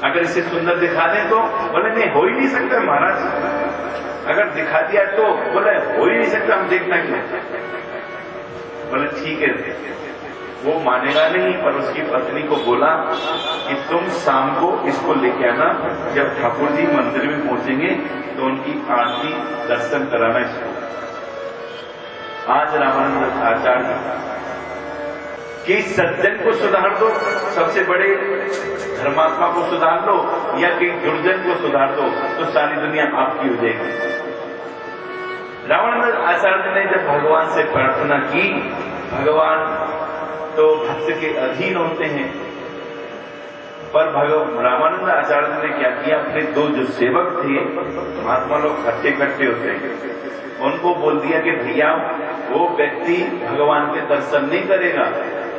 अगर इसे सुंदर दिखा दें तो बोले नहीं, हो ही नहीं सकता महाराज। अगर दिखा दिया तो बोले हो ही नहीं सकता, हम देखना क्यों। बोले ठीक है, वो मानेगा नहीं, पर उसकी पत्नी को बोला कि तुम शाम को इसको लेके आना, जब ठाकुर जी मंदिर में पहुंचेंगे तो उनकी आरती दर्शन कराना इसको। आज रामानंद आचार्य कि सज्जन को सुधार दो, सबसे बड़े धर्मात्मा को सुधार दो, या कि दुर्जन को सुधार दो, तो सारी दुनिया आपकी हो जाएगी। रामानंद आचार्य ने जब भगवान से प्रार्थना की, भगवान तो भक्त के अधीन होते हैं, पर रामानंद आचार्य ने क्या किया, अपने दो जो सेवक थे, महात्मा लोग खट्टे खट्टे होते हैं, उनको बोल दिया कि भैया वो व्यक्ति भगवान के दर्शन नहीं करेगा,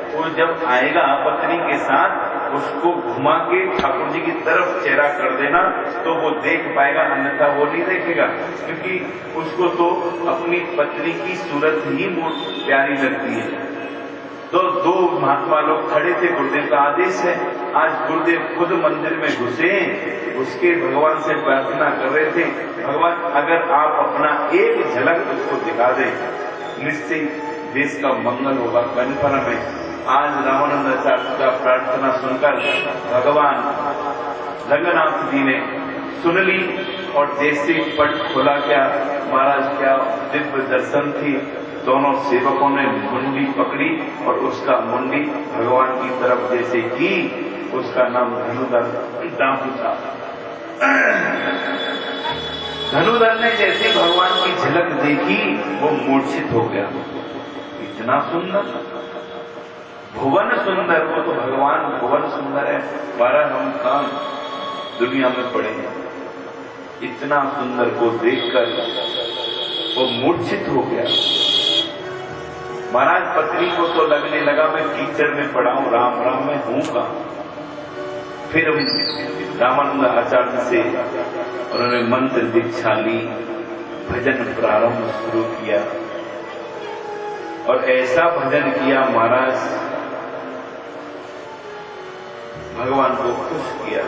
वो जब आएगा पत्नी के साथ उसको घुमा के ठाकुर जी की तरफ चेहरा कर देना तो वो देख पाएगा, अन्यथा वो नहीं देखेगा, क्योंकि उसको तो अपनी पत्नी की सूरत ही प्यारी लगती है। तो दो महात्मा लोग खड़े थे, गुरुदेव का आदेश है, आज गुरुदेव खुद मंदिर में घुसे, उसके भगवान से प्रार्थना कर रहे थे, भगवान अगर आप अपना एक झलक उसको दिखा दें, निश्चय देश का मंगल होगा, कन्फर्म है। आज रामानंद आचार्य का प्रार्थना सुनकर भगवान रंगनाथ जी ने सुन ली, और जैसे पट खोला, क्या महाराज क्या दिव्य दर्शन थी। दोनों सेवकों ने मुंडी पकड़ी और उसका मुंडी भगवान की तरफ जैसे की, उसका नाम धनुधर दामू था। धनुधर ने जैसे भगवान की झलक देखी, वो मूर्छित हो गया। इतना सुंदर, भुवन सुंदर, वो तो भगवान भुवन सुंदर है, 12 हम काम दुनिया में पड़े हैं। इतना सुंदर को देखकर वो मूर्छित हो गया। महाराज पत्नी को तो लगने लगा मैं कीचड़ में पड़ा हूं, राम राम में हूं कहां। फिर रामानंद आचार्य से उन्होंने मंत्र दीक्षा ली, भजन प्रारंभ शुरू किया, और ऐसा भजन किया महाराज भगवान को खुश किया।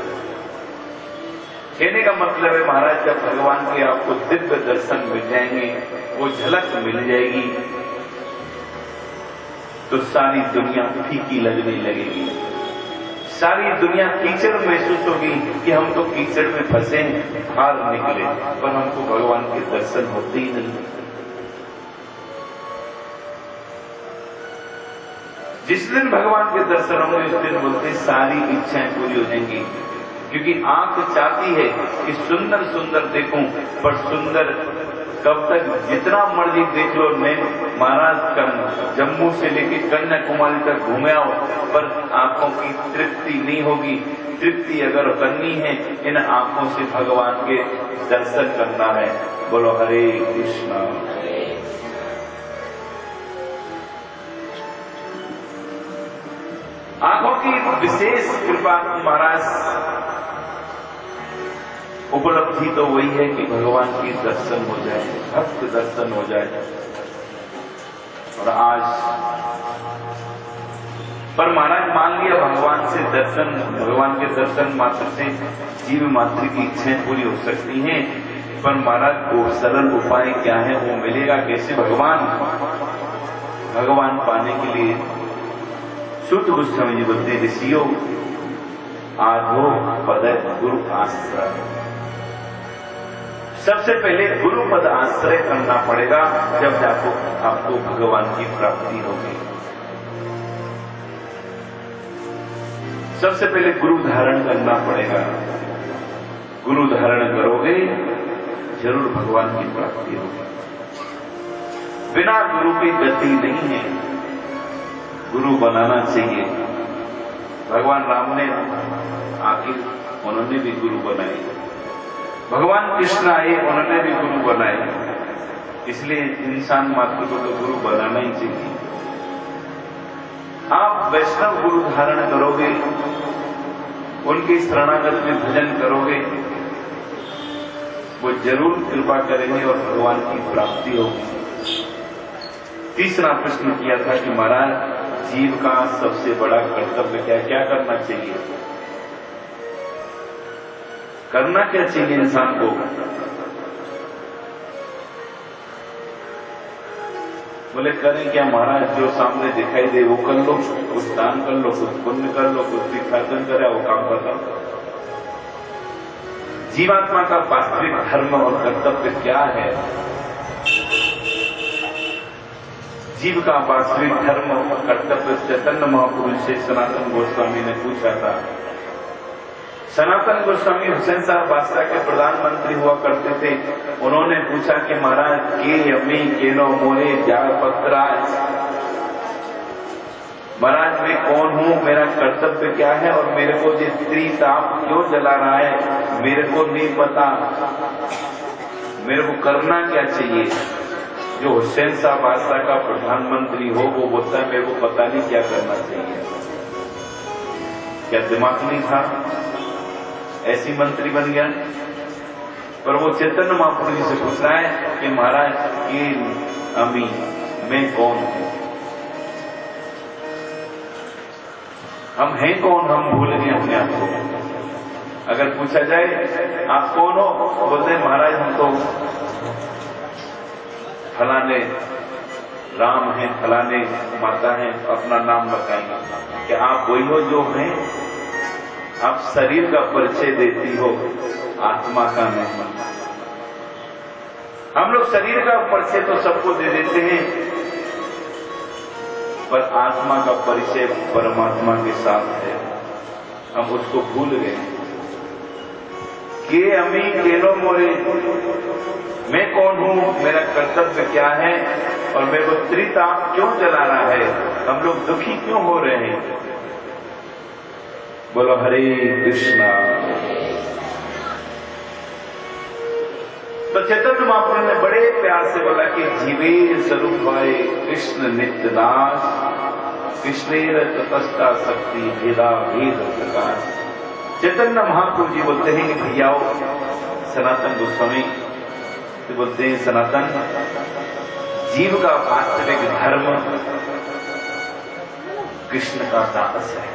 कहने का मतलब है महाराज जब भगवान के आपको दिव्य दर्शन मिल जाएंगे, वो झलक मिल जाएगी, तो सारी दुनिया फीकी लगने लगेगी, सारी दुनिया कीचड़ महसूस होगी कि हम तो कीचड़ में फंसे, बाहर निकले, पर हमको भगवान के दर्शन होते ही नहीं। जिस दिन भगवान के दर्शन होंगे उस दिन बोलते सारी इच्छाएं पूरी हो जाएंगी, क्योंकि आंख चाहती है कि सुंदर सुंदर देखूं, पर सुंदर कब तक, जितना मर्जी देख लो। मैं महाराज जम्मू से लेके कन्याकुमारी तक घूमे आओ, पर आंखों की तृप्ति नहीं होगी। तृप्ति अगर करनी है, इन आंखों से भगवान के दर्शन करना है। बोलो हरे कृष्णा। आंखों की विशेष कृपा महाराज उपलब्धि तो वही है कि भगवान की दर्शन हो जाए, भक्त दर्शन हो जाए। और आज पर महाराज मान लिया भगवान से दर्शन, भगवान के दर्शन मात्र से जीव मात्र की इच्छाएं पूरी हो सकती हैं, पर महाराज वो सरल उपाय क्या है, वो मिलेगा कैसे? भगवान पाने के लिए शुद्ध गोस्वामी जी बोलते ऋषियों आधो पद गुरु आश्रय। सबसे पहले गुरु पद आश्रय करना पड़ेगा, जब जाको आपको भगवान की प्राप्ति होगी। सबसे पहले गुरु धारण करना पड़ेगा। गुरु धारण करोगे जरूर भगवान की प्राप्ति होगी। बिना गुरु की गति नहीं है, गुरु बनाना चाहिए। भगवान राम ने आखिर उन्होंने भी गुरु बनाए, भगवान कृष्ण आए उन्होंने भी गुरु बनाए, इसलिए इंसान मात्र को तो गुरु बनाना ही चाहिए। आप वैष्णव गुरु धारण करोगे, उनके शरणागत में भजन करोगे, वो जरूर कृपा करेंगे और भगवान की प्राप्ति होगी। तीसरा प्रश्न किया था कि महाराज जीव का सबसे बड़ा कर्तव्य क्या करना चाहिए? करना क्या चाहिए इंसान को? बोले करें क्या महाराज, जो सामने दिखाई दे वो कर लो, कुछ दान कर लो, कुछ पुण्य कर लो, कुछ भिक्षाटन करे, वो काम करता। जीवात्मा का वास्तविक धर्म और कर्तव्य क्या है? जीव का वास्तविक धर्म और कर्तव्य चैतन्य महापुरुष से सनातन गोस्वामी ने पूछा था। सनातन गोस्वामी हुसैन साहब बादशाह के प्रधानमंत्री हुआ करते थे। उन्होंने पूछा कि महाराज के अम्मी केनो मोरे जाड़ पत्राज, महाराज मैं कौन हूं, मेरा कर्तव्य क्या है और मेरे को ये त्रिताप क्यों जला रहा है, मेरे को नहीं पता, मेरे को करना क्या चाहिए? जो हुसैन साहब बादशाह का प्रधानमंत्री हो वो बोलता है मेरे को पता नहीं क्या करना चाहिए। क्या दिमाग नहीं था? ऐसी मंत्री बन गया। पर वो चैतन्य महापुरुष से पूछ रहा है कि महाराज के अमी मैं कौन हूं? हम हैं कौन? हम भूल गए अपने आप को। अगर पूछा जाए आप कौन हो, बोलते हैं महाराज हम तो फलाने राम हैं, फलाने माता हैं, अपना नाम बताएंगे। क्या आप वही हो जो हैं? आप शरीर का परिचय देती हो, आत्मा का नहीं। हम लोग शरीर का परिचय तो सबको दे देते हैं, पर आत्मा का परिचय परमात्मा के साथ है, हम उसको भूल गए। के अमी केनो मोरे, मैं कौन हूं, मेरा कर्तव्य क्या है और मेरे को त्रिताप क्यों जला रहा है, हम लोग दुखी क्यों हो रहे हैं? बोलो हरे कृष्णा। तो चैतन्य महाप्रभु ने बड़े प्यार से बोला कि जीवे स्वरूप भाई कृष्ण नित्य दास, कृष्णेर तपस्ता शक्ति भेदा भेद प्रकाश। चैतन्य महाप्रभु जी बोलते हैं कि भैयाओ, सनातन गोस्वामी तो बोलते हैं सनातन जीव का वास्तविक धर्म कृष्ण का दास है।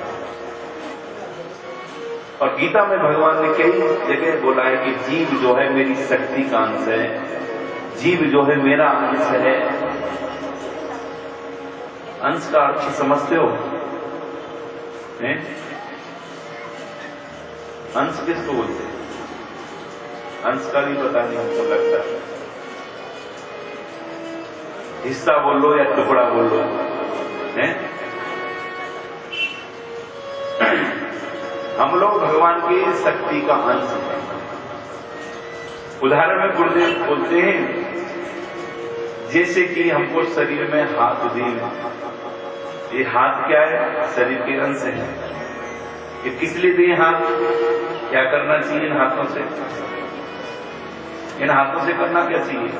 और गीता में भगवान ने कई जगह बोला है कि जीव जो है मेरी शक्ति का अंश है, जीव जो है मेरा अंश है। अंश का अर्थ समझते हो? अंश किसको बोलते हैं? अंश का भी पता नहीं हमको लगता। हिस्सा बोल लो या टुकड़ा बोल लो, हैं? हम लोग भगवान की शक्ति का अंश हैं। उदाहरण में गुरुदेव बोलते हैं जैसे कि हमको शरीर में हाथ दिए, ये हाथ क्या है? शरीर के अंश है। ये किस लिए दिए हाथ? क्या करना चाहिए इन हाथों से? इन हाथों से करना क्या चाहिए?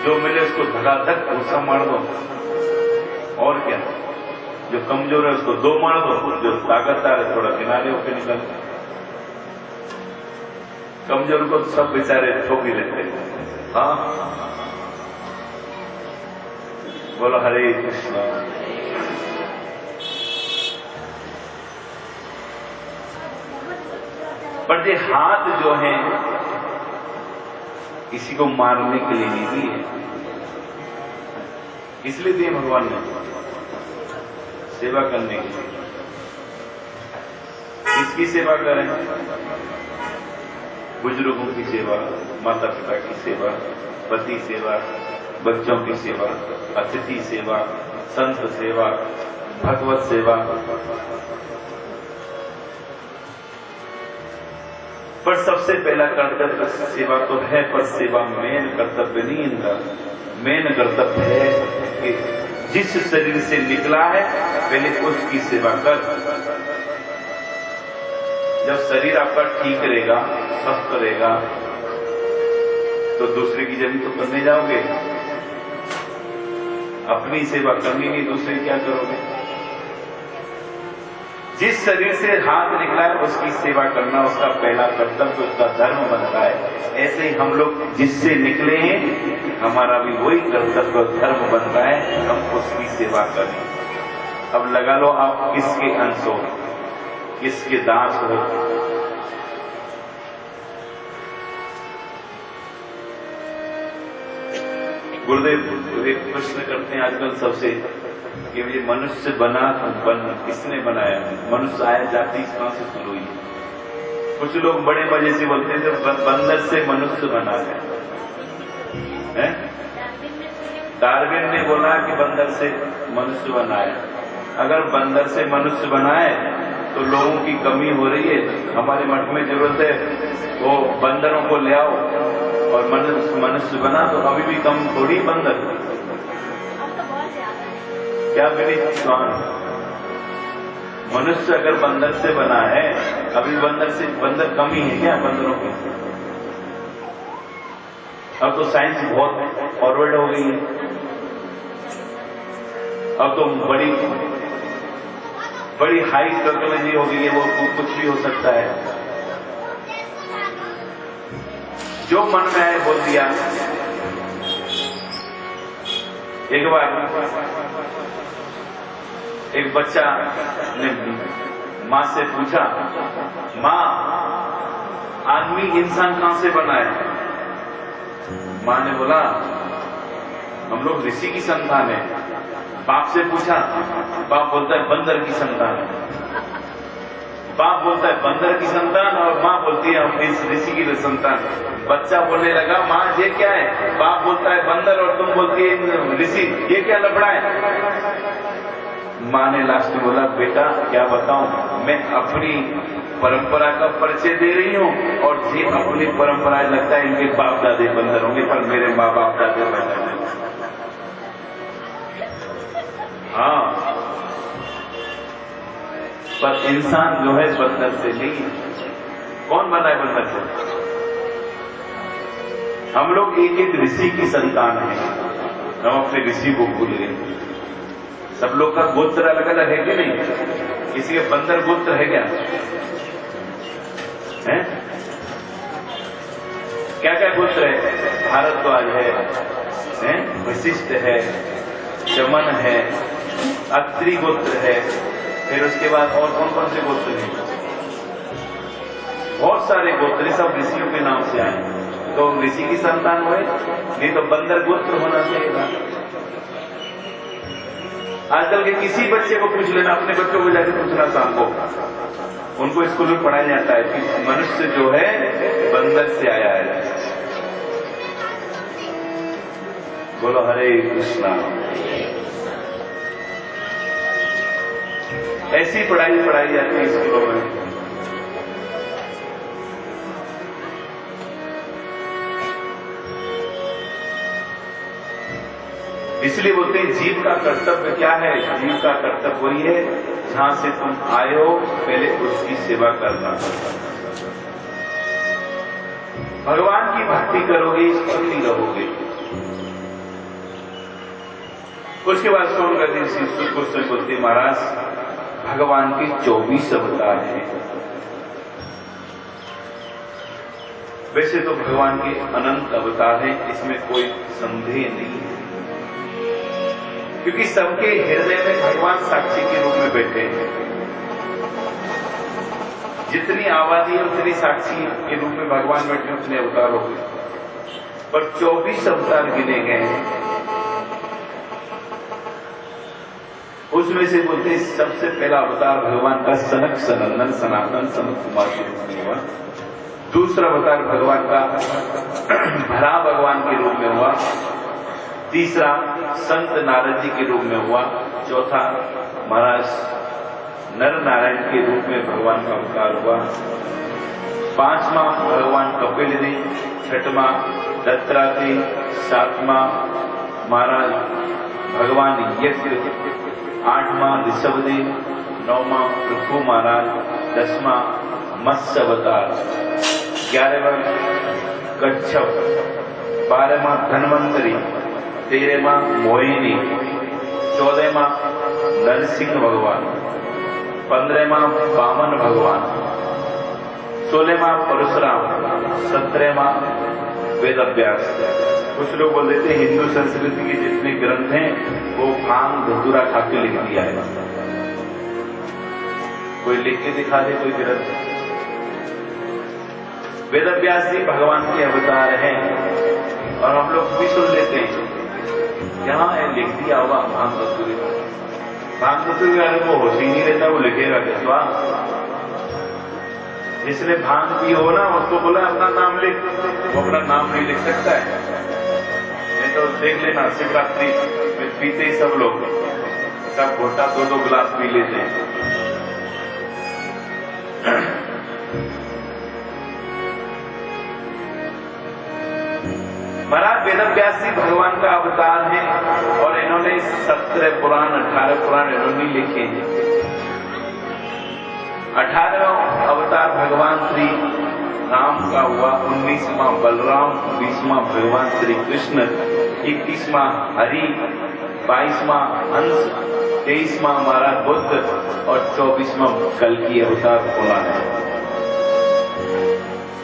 जो मिले उसको धड़ाधड़ भूसा मार दो, और क्या? जो कमजोर है उसको दो मार दो, जो ताकतदार है थोड़ा किनारे होकर निकल। कमजोर को सब बेचारे ठोक ही लेते हैं। हाँ, बोलो हरे कृष्णा। पर ये हाथ जो है किसी को मारने के लिए नहीं दिए, इसलिए दिए भगवान ने सेवा करने के लिए। किसकी सेवा करें? बुजुर्गों की सेवा, माता पिता की सेवा, पति सेवा, बच्चों की सेवा, अतिथि सेवा, संत सेवा, भगवत सेवा। पर सबसे पहला कर्तव्य सेवा तो है, पर सेवा मेन कर्तव्य नहीं इनका। मेन कर्तव्य है कि जिस शरीर से निकला है पहले उसकी सेवा कर। जब शरीर आपका ठीक रहेगा, स्वस्थ रहेगा, तो दूसरे की जमीन तो करने जाओगे। अपनी सेवा करनी नहीं, दूसरे क्या करोगे? जिस शरीर से हाथ निकला है उसकी सेवा करना उसका पहला कर्तव्य, उसका धर्म बनता है। ऐसे ही हम लोग जिससे निकले हैं हमारा भी वही कर्तव्य धर्म बनता है, हम उसकी सेवा करें। अब लगा लो आप किसके अंश हो, किसके दास हो। गुरुदेव एक प्रश्न करते हैं आजकल सबसे कि ये मनुष्य किसने बनाया? मनुष्य आया जाति कहां से शुरू हुई? कुछ लोग बड़े मजे से बोलते हैं जब बंदर से मनुष्य बना है। डार्विन ने बोला कि बंदर से मनुष्य बनाया। अगर बंदर से मनुष्य बनाए तो लोगों की कमी हो रही है, हमारे मठ में जरूरत है वो बंदरों को ले आओ और मनुष्य बना, तो अभी भी कम थोड़ी बंदर। क्या मेरी स्वान मनुष्य अगर बंदर से बना है, अभी बंदर कमी है क्या बंदरों की? अब तो साइंस बहुत फॉरवर्ड हो गई है, अब तो बड़ी हाई टेक्नोलॉजी हो गई है, वो कुछ भी हो सकता है। जो मन में आए बोल दिया। एक बार एक बच्चा ने मां से पूछा, मां आदमी इंसान कहां से बना है? मां ने बोला हम लोग ऋषि की संतान है। बाप से पूछा, बाप बोलता है बंदर की संतान है। बाप बोलता है बंदर की संतान और मां बोलती है हम इस ऋषि की संतान। बच्चा बोलने लगा मां ये क्या है? बाप बोलता है बंदर और तुम बोलती है ऋषि, ये क्या लफड़ा है? मां ने लास्ट में बोला बेटा क्या बताऊं, मैं अपनी परंपरा का परिचय दे रही हूं और ये अपनी परंपरा लगता है इनके बाप दादे बंदर होंगे, पर मेरे माँ बाप दादे बंदर हैं। हाँ, पर इंसान जो है बंदर से नहीं। कौन बना है बंदर से? हम लोग एक एक ऋषि की संतान हैं। हम अपने ऋषि को भूल गए। सब लोग का गोत्र अलग अलग है कि नहीं? किसी के बंदर गोत्र है क्या? है? क्या क्या गोत्र है? भारद्वाज है, वशिष्ठ है, चमन है, अत्रि गोत्र है, फिर उसके बाद और कौन कौन से गोत्र हैं? बहुत सारे गोत्र सब ऋषियों के नाम से आए। तो ऋषि की संतान हुए, नहीं तो बंदर गोत्र होना चाहिए। आजकल के किसी बच्चे को पूछ लेना, अपने बच्चों को जाकर पूछना शाम को, उनको स्कूल में पढ़ाया जाता है कि मनुष्य जो है बंदर से आया है। बोलो हरे कृष्णा। ऐसी पढ़ाई जाती है स्कूलों में। इसलिए बोलते हैं जीव का कर्तव्य क्या है? जीव का कर्तव्य वही है जहां से तुम आए हो पहले उसकी सेवा करना। भगवान की भक्ति करोगे, सुखी रहोगे। उसके बाद सोनकर जी श्री कृष्ण बोलते महाराज भगवान के 24 अवतार हैं। वैसे तो भगवान के अनंत अवतार हैं, इसमें कोई संदेह नहीं है, क्योंकि सबके हृदय में भगवान साक्षी के रूप में बैठे हैं। जितनी आबादी है उतनी साक्षी के रूप में भगवान बैठे, उतने अवतार हो गए। पर 24 अवतार गिने गए हैं। उसमें से बोलते हैं सबसे पहला अवतार भगवान का सनक सनंदन सनातन सनत कुमार के रूप में हुआ। दूसरा अवतार भगवान का भरा भगवान के रूप में हुआ। तीसरा संत नारद जी के रूप में हुआ। चौथा महाराज नर नारायण के रूप में भगवान का अवतार हुआ। पांचवा भगवान कपिल जी, छठवां दत्तात्रेय, सातवां महाराज भगवान यज्ञ, आठवां ऋषभदेव, नौवां पृथु महाराज, 10वां मत्स्य अवतार, 11वां कच्छप, 12वां धन्वंतरी, 13वां मोहिनी, 14वां नरसिंह भगवान, 15वां वामन भगवान, 16वां परशुराम, 17वां वेद अभ्यास। कुछ लोग बोल देते हैं हिंदू संस्कृति के जितने ग्रंथ हैं वो भांग धतूरा खा के लिख दिया है। कोई लिख के दिखा दे कोई ग्रंथ। वेद अभ्यास जी भगवान के अवतार हैं और हम लोग भी सुन लेते हैं यहाँ लिख दिया होगा भांग धतूरे का। भांग धतूरे वाले को होश ही नहीं रहता, वो लिखेगा क्या? जिसने भांग पी हो ना उसको बोला अपना नाम लिख, वो अपना नाम नहीं लिख सकता है। नहीं तो देख लेना शिवरात्रि में पीते ही सब लोग सब घोटा 2-2 गिलास पी लेते हैं। महाराज वेदव्यास जी भगवान का अवतार है और इन्होंने 17 पुराण 18 पुराण इन्होंने लिखे हैं। 18वां अवतार भगवान श्री राम का हुआ, 19वां बलराम, 20वां भगवान श्री कृष्ण, 21वां हरि, 22वां हंस, 23वां हमारा बुद्ध और 24वां कल्कि अवतार बोला है।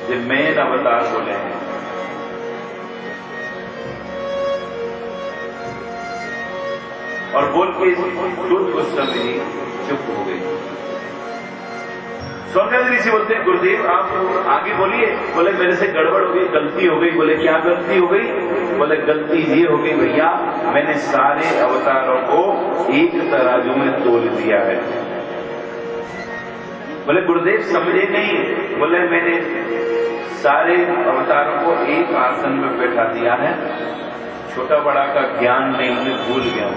ये मेन अवतार बोले हैं। और बोल के दूध उस समय चुप हो गई। स्वामी ऋषि बोलते हैं गुरुदेव आप आगे बोलिए। बोले मेरे से गड़बड़ हो गई, गलती हो गई। बोले क्या गलती हो गई? बोले गलती ये हो गई भैया, मैंने सारे अवतारों को एक तराजू में तोल दिया है। बोले गुरुदेव समझे नहीं। बोले मैंने सारे अवतारों को एक आसन में बैठा दिया है, छोटा बड़ा का ज्ञान नहीं, उन्हें भूल गया।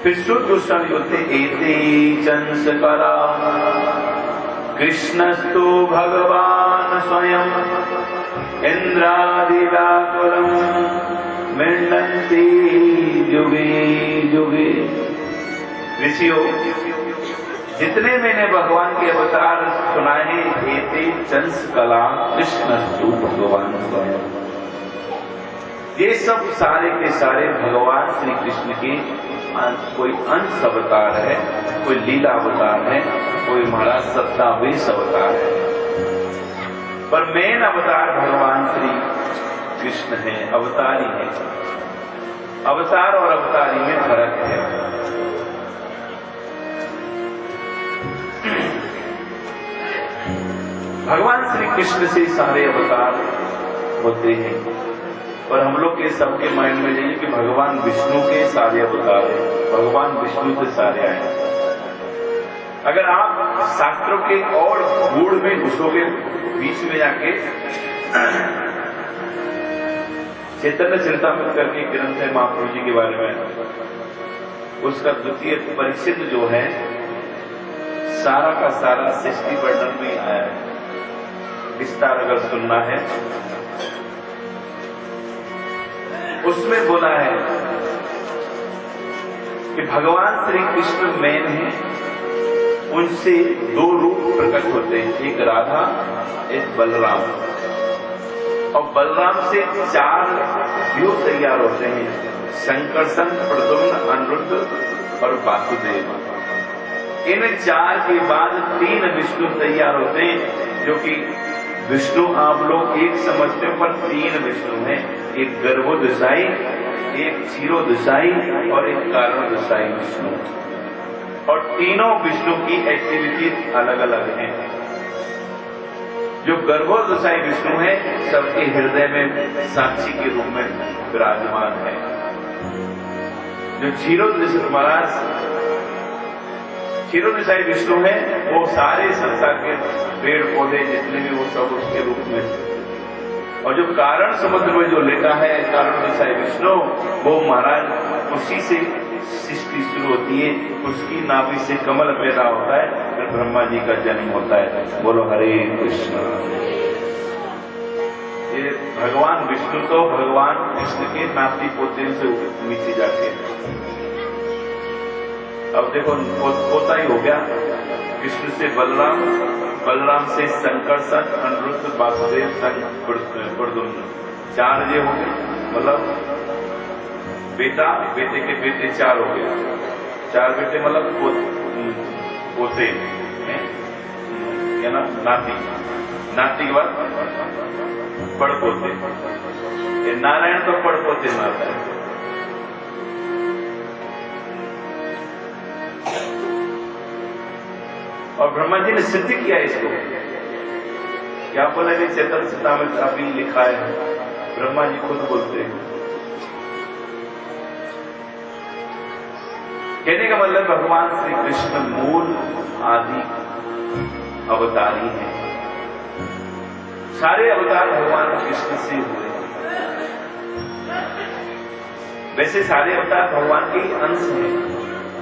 फिर शुद्ध गोस्वामी बोलते एते चंस करा कृष्णस्तु भगवान स्वयं इंद्रादिव्याकुलम मृण्डन्ति युगे युगे। ऋषियों जितने मैंने भगवान के अवतार सुनाए हैं, एते चंस कला कृष्णस्तु भगवान स्वयं, ये सब सारे के सारे भगवान श्री कृष्ण के कोई अंश अवतार है, कोई लीला अवतार है, कोई महाराज सत्तावेश अवतार है, पर मेन अवतार भगवान श्री कृष्ण है, अवतारी है। अवतार और अवतारी में फर्क है। भगवान श्री कृष्ण से सारे अवतार होते हैं, और हम लोग के सबके माइंड में जाइए कि भगवान विष्णु के सारे अवतार हैं, भगवान विष्णु से सारे आए। अगर आप शास्त्रों के और गूढ़ में घुसोगे, बीच में जाके चैतन्य चरितामृत करके ग्रंथ है महाप्रभु जी के बारे में, उसका द्वितीय परिच्छेद जो है सारा का सारा सृष्टि वर्णन में आया है। विस्तार अगर सुनना है उसमें बोला है कि भगवान श्री कृष्ण मेन है, उनसे 2 रूप प्रकट होते हैं, एक राधा एक बलराम, और बलराम से 4 व्यूह तैयार होते हैं, संकर्षण, प्रद्युम्न, अनिरुद्ध और वासुदेव। इन 4 के बाद 3 विष्णु तैयार होते हैं, जो कि विष्णु आप लोग एक समझते हो, पर 3 विष्णु हैं, एक गर्भोदशाई, एक क्षीरोदशाई और एक कारणोदशाई विष्णु। और तीनों विष्णु की एक्टिविटी अलग अलग है। जो गर्भोदशाई विष्णु है सबके हृदय में साक्षी के रूप में विराजमान है। जो क्षीरोदशाई महाराज क्षीरोदशाई विष्णु है, वो सारे संसार के पेड़ पौधे जितने भी वो सब उसके रूप में। और जो कारण समुद्र में जो लेटा है कारणोदशाई विष्णु, वो महाराज उसी से सृष्टि शुरू होती है, उसकी नाभि से कमल पैदा होता है, फिर ब्रह्मा जी का जन्म होता है। बोलो हरे कृष्ण। ये भगवान विष्णु तो भगवान कृष्ण के नाती पोते से नीचे जाके, अब देखो पोता ही हो गया, कृष्ण से बलराम, बलराम से संकर्षण, अनिरुद्ध, वासुदेव, प्रद्युम्न, 4 ये हो गए। मतलब बेटा, बेटे के बेटे 4 हो गए, 4 बेटे मतलब पोते क्या ना, नाती, नाती के बाद पड़पोते। नारायण तो पड़पोते नाता है। और ब्रह्मा जी ने सिद्ध किया इसको। क्या बोला कि चैतन्य चरितामृत अभी लिखा है ब्रह्मा जी खुद बोलते हैं। कहने का मतलब भगवान श्री कृष्ण मूल आदि अवतारी हैं। सारे अवतार भगवान कृष्ण से हुए। वैसे सारे अवतार भगवान के अंश हैं,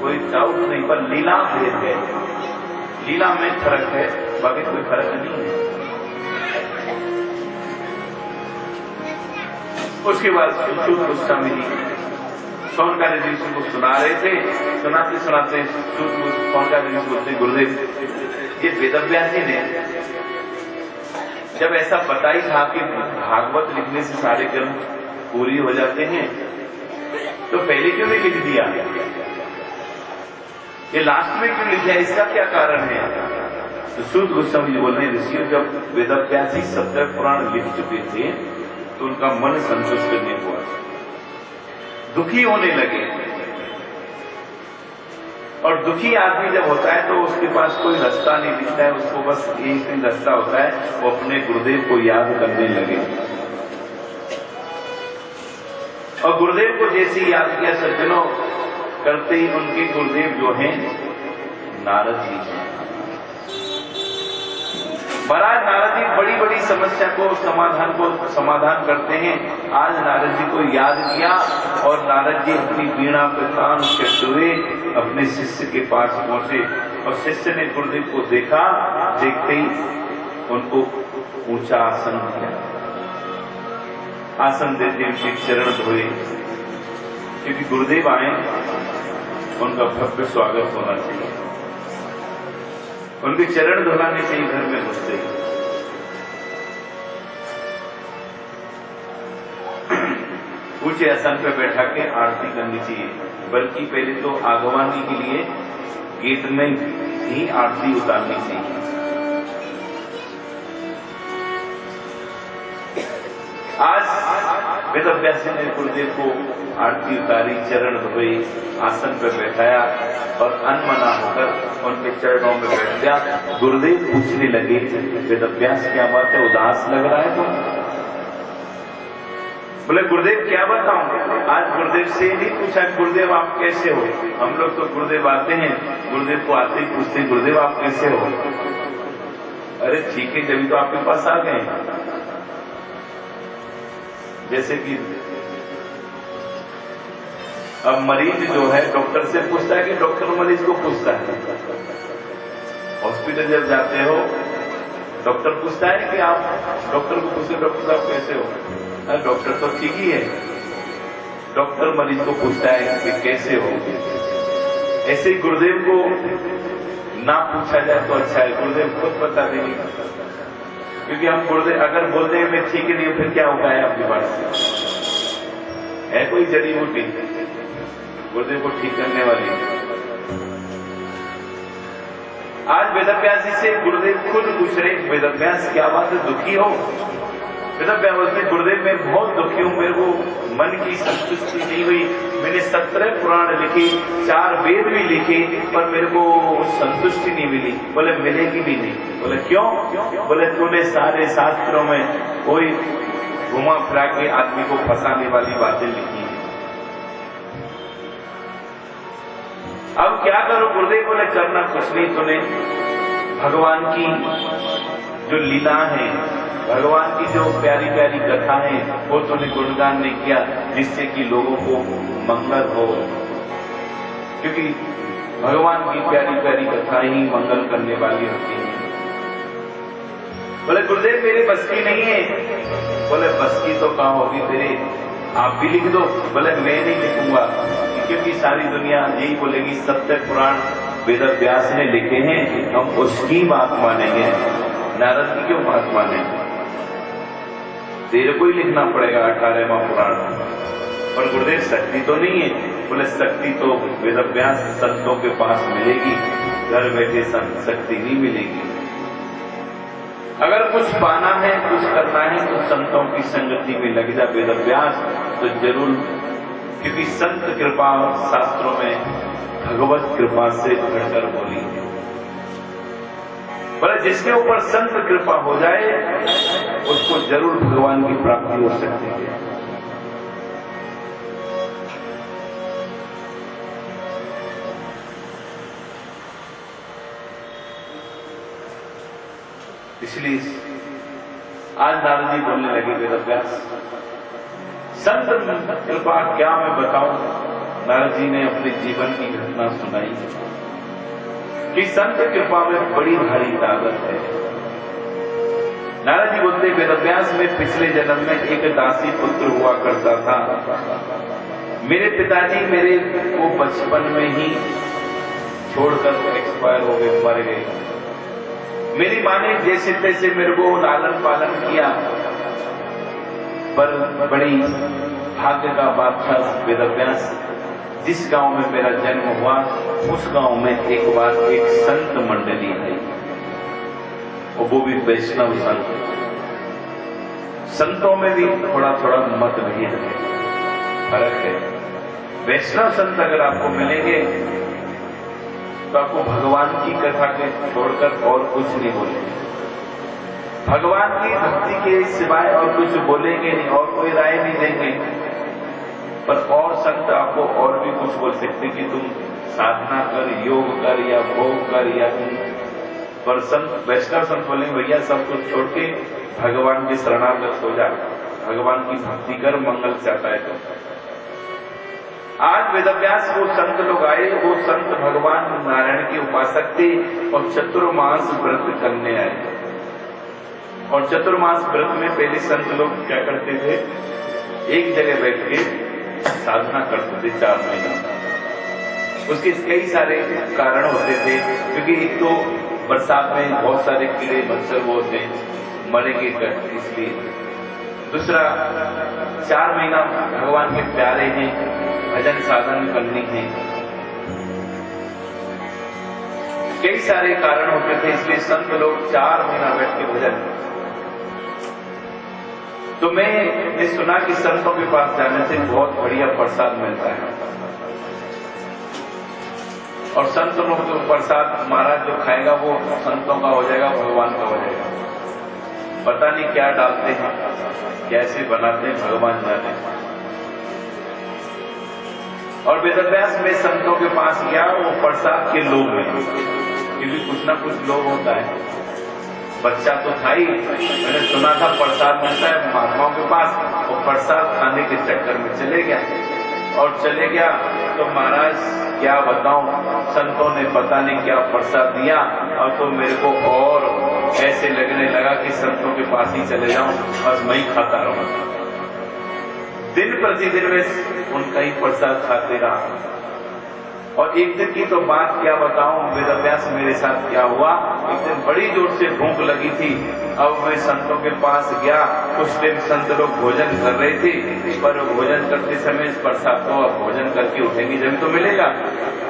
कोई डाउट नहीं, पर लीला भेद है, लीला में फर्क है, बाकी कोई फर्क नहीं है। उसके बाद सुत गोस्वामी जी सौनकादि ऋषि को सुना रहे थे। सुनाते सुनाते सौनकादि ऋषि बोलते, गुरुदेव ये वेदव्यास जी ने जब ऐसा बताई था कि भागवत लिखने से सारे कर्म पूरी हो जाते हैं, तो पहले क्यों नहीं लिख दिया? ये लास्ट में क्यों लिखा है? इसका क्या कारण है? तो सूत गोस्वामी जी बोल रहे हैं, ऋषि जब वेदव्यास जी 70 पुराण लिख चुके थे तो उनका मन संतुष्ट नहीं हुआ, दुखी होने लगे। और दुखी आदमी जब होता है तो उसके पास कोई रास्ता नहीं दिखता है, उसको बस एक ही रास्ता होता है, वो अपने गुरुदेव को याद करने लगे। और गुरुदेव को जैसे ही याद किया सज्जनों, करते ही उनके गुरुदेव जो हैं नारद जी हैं। महाराज नारद जी बड़ी बड़ी समस्या को समाधान करते हैं। आज नारद जी को याद किया और नारद जी अपनी वीणा पे कान करते हुए अपने शिष्य के पास पहुंचे और शिष्य ने गुरुदेव को देखा, देखते ही उनको ऊंचा आसन दिया। आसन देते उनके चरण धोए, क्योंकि गुरुदेव आए उनका भव्य स्वागत होना चाहिए, उनके चरण धुलाने से ही घर में घुसते। ऊंचे आसन पे बैठा के आरती करनी चाहिए, बल्कि पहले तो आगवानी के लिए गेट में ही आरती उतारनी चाहिए। आज वेदव्यास जी ने गुरुदेव को आरती उतारी, चरण धोए, आसन पर बैठाया और अनमना होकर उनके चरणों में बैठ गया। गुरुदेव पूछने लगे, वेदव्यास क्या बात है, उदास लग रहा है तुम? बोले गुरुदेव क्या बताऊं? आज गुरुदेव से नहीं पूछा गुरुदेव आप कैसे हो। हम लोग तो गुरुदेव आते हैं, गुरुदेव को आते ही पूछते हैं गुरुदेव आप कैसे हो। अरे ठीक है, जब तो आपके पास आ गए। जैसे कि अब मरीज जो है डॉक्टर से पूछता है कि डॉक्टर मरीज को पूछता है। हॉस्पिटल जब जाते हो डॉक्टर पूछता है कि आप डॉक्टर को पूछते डॉक्टर साहब कैसे हो? अरे डॉक्टर तो ठीक ही है, डॉक्टर मरीज को पूछता है कि कैसे हो। ऐसे ही गुरुदेव को ना पूछा जाए तो अच्छा है, गुरुदेव खुद बता देंगे। क्योंकि हम गुरुदेव अगर बोलते हैं मैं ठीक नहीं हूं, फिर क्या होगा है आपके पास? है कोई जड़ी बूटी गुरुदेव को ठीक करने वाली? आज वेदव्यास जी से गुरुदेव खुद पूछ रहे, वेदव्यास क्या बात है, दुखी हो? वेदव्यास बोलते गुरुदेव मैं बहुत दुखी हूं, मेरे को मन की संतुष्टि नहीं हुई। मैंने 17 पुराण लिखे, 4 वेद भी लिखे, पर मेरे को संतुष्टि नहीं मिली। बोले मिलेगी भी नहीं। बोले क्यों? बोले तूने सारे शास्त्रों में कोई घुमा फिरा के आदमी को फंसाने वाली बातें लिखी है। अब क्या करो गुरुदेव? बोले करना कुछ नहीं, तूने भगवान की जो लीला है, भगवान की जो प्यारी प्यारी कथा है, वो तूने गुणगान नहीं किया, जिससे कि लोगों को मंगल हो। क्योंकि भगवान की प्यारी प्यारी कथा ही मंगल करने वाली होती है। बोले गुरुदेव मेरी बस की नहीं है। बोले बस की तो कहाँ होगी तेरे, आप भी लिख दो। बोले मैं नहीं लिखूंगा, क्योंकि सारी दुनिया यही बोलेगी 70 पुराण वेदव्यास ने लिखे हैं, हम उसकी बात मानेंगे, नारद की क्यों बात मानेंगे? तेरे को ही लिखना पड़ेगा 18वां पुराण। और गुरुदेव शक्ति तो नहीं है। बोले शक्ति तो वेदव्यास संतों के पास मिलेगी, घर बैठे शक्ति नहीं मिलेगी। अगर कुछ पाना है, कुछ करना है तो संतों की संगति में लग जा वेदव्यास, तो जरूर, क्योंकि संत कृपा शास्त्रों में भगवत कृपा से बढ़कर बोली है। बोले जिसके ऊपर संत कृपा हो जाए उसको जरूर भगवान की प्राप्ति हो सकती है। इसलिए आज नारद जी बोलने लगे वेदव्यास, संत कृपा क्या मैं बताऊं। नारद जी ने अपने जीवन की घटना सुनाई कि संत कृपा में बड़ी भारी ताकत है। नारद जी बोलते वेदव्यास में पिछले जन्म में एक दासी पुत्र हुआ करता था। मेरे पिताजी मेरे को बचपन में ही छोड़कर एक्सपायर हो गए, मर गए। मेरी माँ ने जैसे तैसे मेरे को लालन पालन किया, पर बड़ी भाग्य का बात था वेदव्यास, जिस गांव में मेरा जन्म हुआ उस गांव में एक बार एक संत मंडली आई, और वो भी वैष्णव संत। संतों में भी थोड़ा थोड़ा मतभेद है, फर्क है। वैष्णव संत अगर आपको मिलेंगे तो आपको भगवान की कथा के छोड़कर और कुछ नहीं बोलेंगे, भगवान की भक्ति के सिवाय और कुछ बोलेंगे नहीं, और कोई राय नहीं देंगे। पर और संत आपको और भी कुछ बोल सकते कि तुम साधना कर, योग कर या भोग कर या तुम, पर संत वैष्णव संत बोलेंगे भैया सब कुछ छोड़ के भगवान की शरणागत हो जा, भगवान की भक्ति कर, मंगल चाहता है तो। आज वेदव्यास वो संत लोग आए, वो संत भगवान नारायण के उपासक थे और चतुर्मास व्रत करने आए। और चतुर्मास व्रत में पहले संत लोग क्या करते थे, एक जगह बैठ के साधना करते थे 4 महीना। उसके कई सारे कारण होते थे, क्योंकि एक तो बरसात में बहुत सारे कीड़े मच्छर वो होते हैं, मरेंगे इसलिए। दूसरा 4 महीना भगवान के प्यारे हैं, भजन साधन करनी है, कई सारे कारण होते थे, इसलिए संत लोग 4 महीना बैठ के भजन। तो मैंने सुना कि संतों के पास जाने से बहुत बढ़िया प्रसाद मिलता है, और संत लोग जो प्रसाद महाराज जो खाएगा वो संतों का हो जाएगा, भगवान का हो जाएगा। पता नहीं क्या डालते हैं, कैसे बनाते हैं, भगवान जाने। और वेदव्यास में संतों के पास गया, वो प्रसाद के लोभ में, क्योंकि कुछ ना कुछ लोभ होता है। बच्चा तो था ही, मैंने सुना था प्रसाद मिलता है महात्माओं के पास, वो प्रसाद खाने के चक्कर में चले गया। और चले गया तो महाराज क्या बताऊं, संतों ने पता नहीं क्या प्रसाद दिया, और तो मेरे को और ऐसे लगने लगा कि संतों के पास ही चले जाऊं, बस मैं ही खाता रहूं। दिन प्रतिदिन में उनका ही प्रसाद खाते रहा। और एक दिन की तो बात क्या बताऊं वेदव्यास, मेरे साथ क्या हुआ। एक दिन बड़ी जोर से भूख लगी थी, अब मैं संतों के पास गया। कुछ टाइम संत लोग भोजन कर रहे थे, पर भोजन करते समय इस प्रसाद को अब भोजन करके उठेंगे जब तो मिलेगा।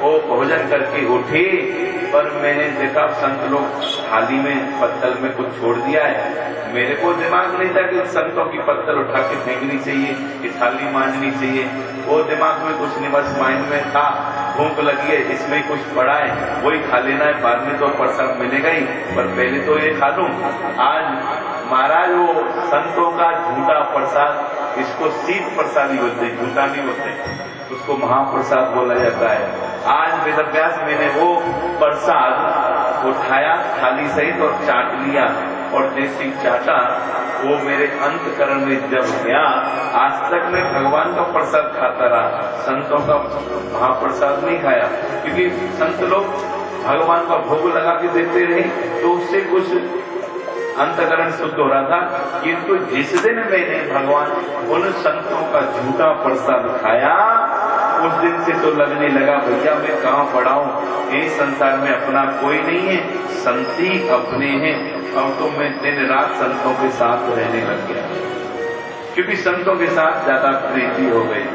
वो भोजन करके उठे, पर मैंने देखा संत लोग थाली में पत्तल में कुछ छोड़ दिया है। मेरे को दिमाग नहीं था कि संतों की पत्तल उठा के फेंकनी चाहिए कि थाली मांजनी चाहिए, वो दिमाग में कुछ नहीं, बस माइंड में था भूख लगी है, इसमें कुछ पड़ा है वही खा लेना है, बाद में तो प्रसाद मिलेगा ही, पर पहले तो ये खा लूं। आज महाराज वो संतों का झूठा प्रसाद, इसको शीत प्रसाद ही बोलते, झूठा नहीं बोलते, उसको महाप्रसाद बोला जाता है। आज वेदव्यास मैंने वो प्रसाद उठाया थाली सहित और चाट लिया, और जैसे चाटा वो मेरे अंतकरण में जब गया, आज तक मैं भगवान का प्रसाद खाता रहा, संतों का महाप्रसाद नहीं खाया। क्योंकि संत लोग भगवान का भोग लगा के देते रहे तो उससे कुछ अंतकरण शुद्ध हो रहा था। किंतु जिस दिन मैंने भगवान उन संतों का झूठा प्रसाद खाया, उस दिन से तो लगने लगा भैया मैं कहाँ पड़ा हूँ, इस संसार में अपना कोई नहीं है, संत ही अपने हैं। अब तो मैं दिन रात संतों के साथ रहने लग गया, क्योंकि संतों के साथ ज्यादा प्रीति हो गई।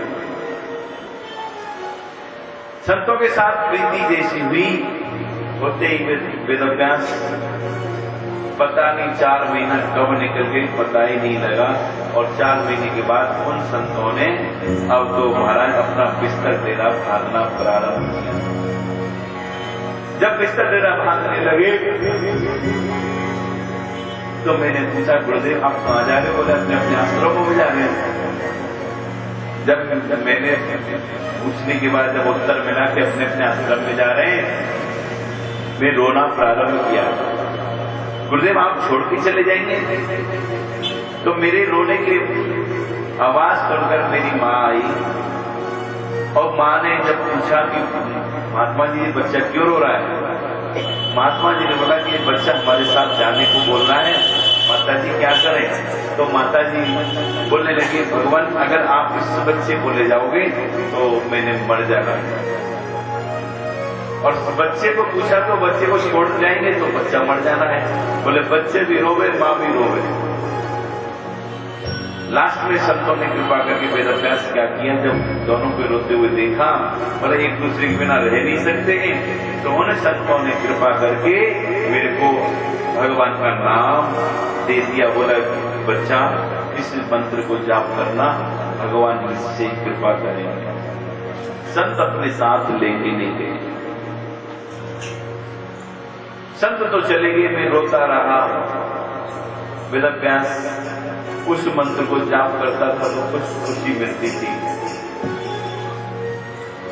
संतों के साथ प्रीति जैसी हुई, होते ही वेदव्यास पता नहीं 4 महीना कब निकल गई, पता ही नहीं लगा। और 4 महीने के बाद उन संतों ने अब तो महाराज अपना बिस्तर देना भागना प्रारंभ किया। जब बिस्तर डेरा भागने लगे तो मैंने पूछा, गुरुदेव आप कहाँ जा रहे? बोले अपने अपने आश्रमों में जा रहे हैं। जब मैंने पूछने के बाद जब उत्तर मिला कि अपने अपने आश्रम में जा रहे हैं, मैं रोना प्रारंभ किया। गुरुदेव आप छोड़ के चले जाएंगे? तो मेरे रोने की आवाज सुनकर मेरी माँ आई और माँ ने जब पूछा कि महात्मा जी ये बच्चा क्यों रो रहा है, महात्मा जी ने बोला कि ये बच्चा हमारे साथ जाने को बोल रहा है, माता जी क्या करें? तो माता जी बोलने लगी, भगवान अगर आप इस बच्चे को ले जाओगे तो मैंने मर जाना है। और बच्चे को पूछा तो बच्चे को छोड़ जाएंगे तो बच्चा मर जाना है। बोले बच्चे भी रोवे, माँ भी रोवे। लास्ट में संतों ने कृपा करके वेद अभ्यास क्या किया, जब दोनों को रोते हुए देखा, बोले एक दूसरे के बिना रह नहीं सकते हैं, तो उन संतों ने कृपा करके मेरे को भगवान का नाम दे दिया। बोला बच्चा इस मंत्र को जाप करना, भगवान इससे कृपा करेंगे। संत अपने साथ लेके नहीं गए, संत तो चले गए, मैं रोता रहा। वेद अभ्यास उस मंत्र को जाप करता था तो कुछ खुशी मिलती थी।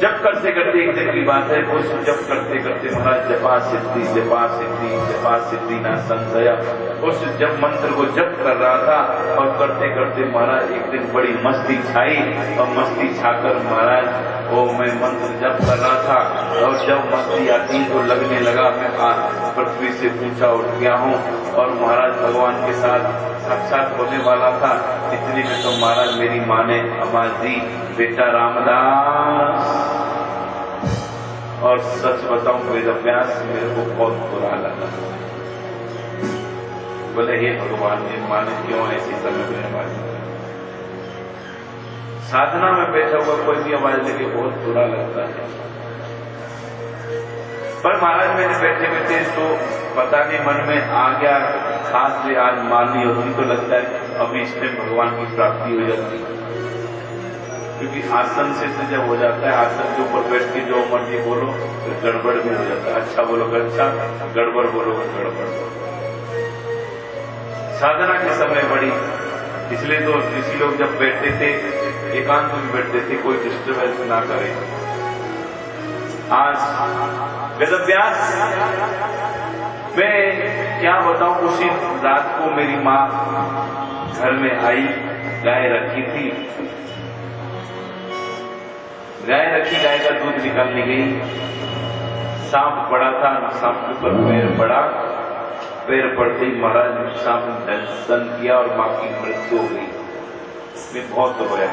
जब करते करते एक दिन की बात है, कुछ जब करते करते महाराज जपा सिद्धि जपा सिद्धि जपा सिद्धि ना संशय, उस जब मंत्र को जप कर रहा था और करते करते महाराज एक दिन बड़ी मस्ती छाई और मस्ती छाकर महाराज वो मैं मंत्र जप कर रहा था और जब मस्ती आती तो लगने लगा मैं पृथ्वी से ऊंचा उठ गया हूँ और महाराज भगवान के साथ साक्षात होने वाला था। इतने में तो महाराज मेरी माँ ने आवाज दी, बेटा रामदास। और सच बताऊं वेद अभ्यास मेरे को बहुत बुरा लगा। बोले हे भगवान, मेरी माँ ने क्यों ऐसी समय में आवाज दी? साधना में बैठा हुआ कोई भी आवाज लेके बहुत बुरा लगता है। पर महाराज मैंने बैठे बैठे तो पता नहीं मन में आ गया, खास से आज माननी होती तो लगता है अभी इसमें भगवान की प्राप्ति हो जाती है। क्योंकि आसन से तो जब हो जाता है, आसन के ऊपर बैठ के जो मर्जी बोलो तो गड़बड़ भी हो जाता है। अच्छा बोलो अच्छा, गड़बड़ बोलो गड़बड़। साधना के समय बड़ी, इसलिए तो ऋषि लोग जब बैठते थे एकांत में बैठते थे, कोई डिस्टर्बेंस ना करे। आज वेद अभ्यास मैं क्या बताऊं, उसी रात को मेरी माँ घर में आई, गाय रखी थी, गाय रखी, गाय का दूध निकालने गई, सांप पड़ा था, सांप के ऊपर पैर पड़ा, पैर पड़ते ही महाराज सांप ने दर्शन किया और माँ की मृत्यु हो गई। मैं बहुत रोया।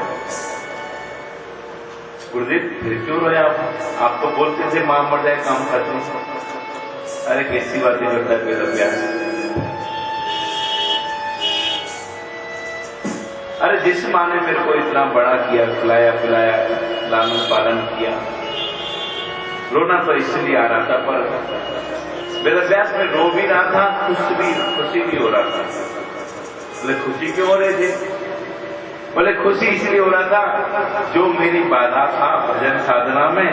गुरुदेव फिर क्यों रोया आप तो बोलते थे माँ मर जाए काम खत्म। अरे कैसी बातें करता है वेद अभ्यास। अरे जिस माँ ने मेरे को इतना बड़ा किया, खिलाया पिलाया, लालन पालन किया, रोना तो इसलिए आ रहा था, पर वेद अभ्यास में रो भी रहा था, खुशी भी हो रहा था। बोले खुशी क्यों हो रहे थे? बोले खुशी इसलिए हो रहा था जो मेरी बाधा था भजन साधना में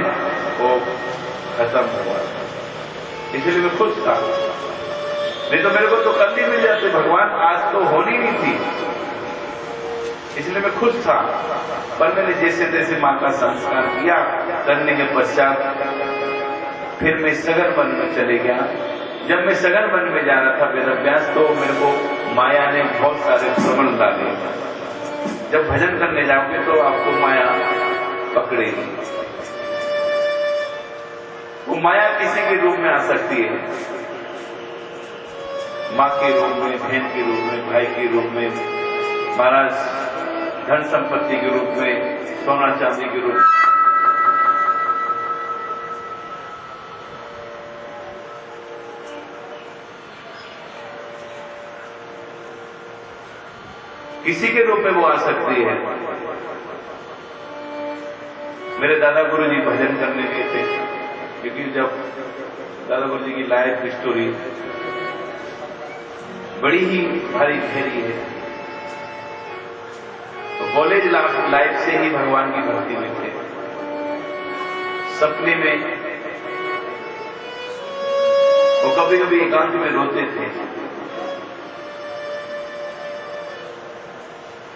वो खत्म हुआ, इसलिए मैं खुश था। नहीं तो मेरे को तो कल ही मिल जाते भगवान, आज तो होनी नहीं थी, इसलिए मैं खुश था। पर मैंने जैसे तैसे माँ का संस्कार किया, करने के पश्चात फिर मैं सघन वन में चले गया। जब मैं सघन वन में जा रहा था वेद अभ्यास, तो मेरे को माया ने बहुत सारे भ्रमण डाले। जब भजन करने जाओगे तो आपको माया पकड़ेगी। वो माया किसी के रूप में आ सकती है, माँ के रूप में, बहन के रूप में, भाई के रूप में, महाराज धन संपत्ति के रूप में, सोना चांदी के रूप में। किसी के रूप में वो आ सकती है। मेरे दादा गुरु जी भजन करने गए थे, क्योंकि जब दादा गुरु जी की लाइफ स्टोरी बड़ी ही भारी गहरी है, तो कॉलेज लाइफ से ही भगवान की भक्ति में थे। सपने में वो कभी कभी एकांत में रोते थे।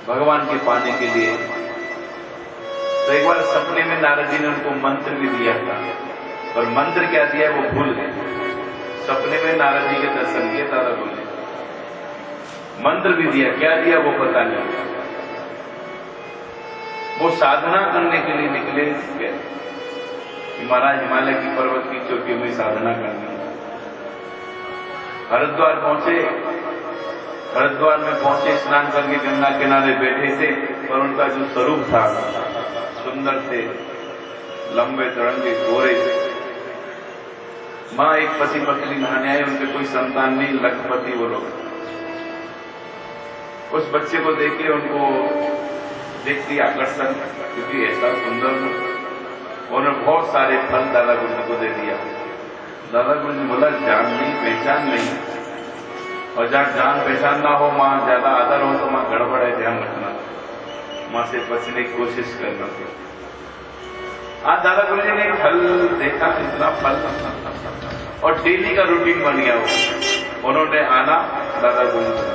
भगवान के पाने के लिए। तो एक बार सपने में नारद जी ने उनको मंत्र भी दिया था, और मंत्र क्या दिया वो भूल गए। सपने में नारद जी के दर्शन किए, दादा बोले मंत्र भी दिया, क्या दिया वो पता नहीं। वो साधना करने के लिए निकले कि महाराज हिमालय की पर्वत की चोटी में साधना करनी है। हरिद्वार पहुंचे, हरिद्वार में पहुंचे, स्नान करके गंगा किनारे बैठे थे, और उनका जो स्वरूप था सुंदर थे, लंबे तिरंगे गोरे थे। मां एक पति पत्नी नहाने आए, उनके कोई संतान नहीं, लखपति वो लोग। उस बच्चे को देखे, उनको देखती आकर्षण, क्योंकि ऐसा सुंदर उन्होंने बहुत सारे फल दादा गुरु को दे दिया। दादा गुरु ने बोला जान नहीं पहचान नहीं, और जहां जान पहचान ना हो, मां ज्यादा आदर हो तो मां गड़बड़ है, ध्यान रखना, मां से बचने की कोशिश करना। आज दादा गुरु जी ने फल देखा, इतना फल, और डेली का रूटीन बन गया वो। उन्होंने आना दादा गुरु जी,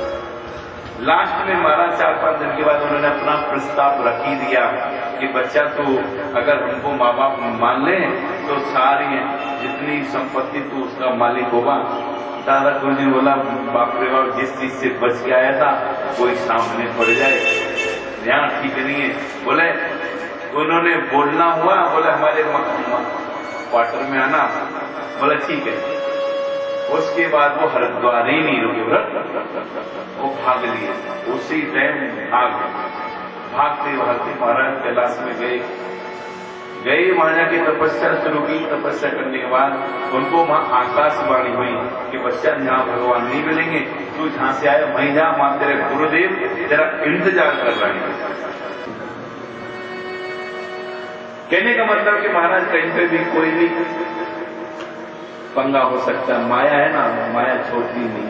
लास्ट में मारा 4-5 दिन के बाद उन्होंने अपना प्रस्ताव रख ही दिया कि बच्चा तो अगर हमको माँ बाप मान ले तो सारी जितनी संपत्ति तो उसका मालिक होगा। दादा गुरु जी बोला बाप रे बाप, जिस चीज से बच के आया था कोई सामने पड़ जाए, ध्यान ठीक नहीं है। बोले उन्होंने बोलना हुआ, बोले हमारे क्वार्टर में आना, बोला ठीक है। उसके बाद वो हरिद्वार ही नहीं रुके, वो भाग लिए, उसी टाइम भागते भागते महाराज कैलाश में गए। वहां जाके तपस्या शुरू की। तपस्या करने के बाद उनको वहां आकाशवाणी हुई कि बच्चा जहां भगवान नहीं मिलेंगे, तू जहां से आया वहीं जा, वहां तेरे गुरुदेव तेरा इंतजार कर रहे हैं। कहने का मतलब कि महाराज कहीं पे भी कोई भी पंगा हो सकता है, माया है ना, माया छोड़ती नहीं,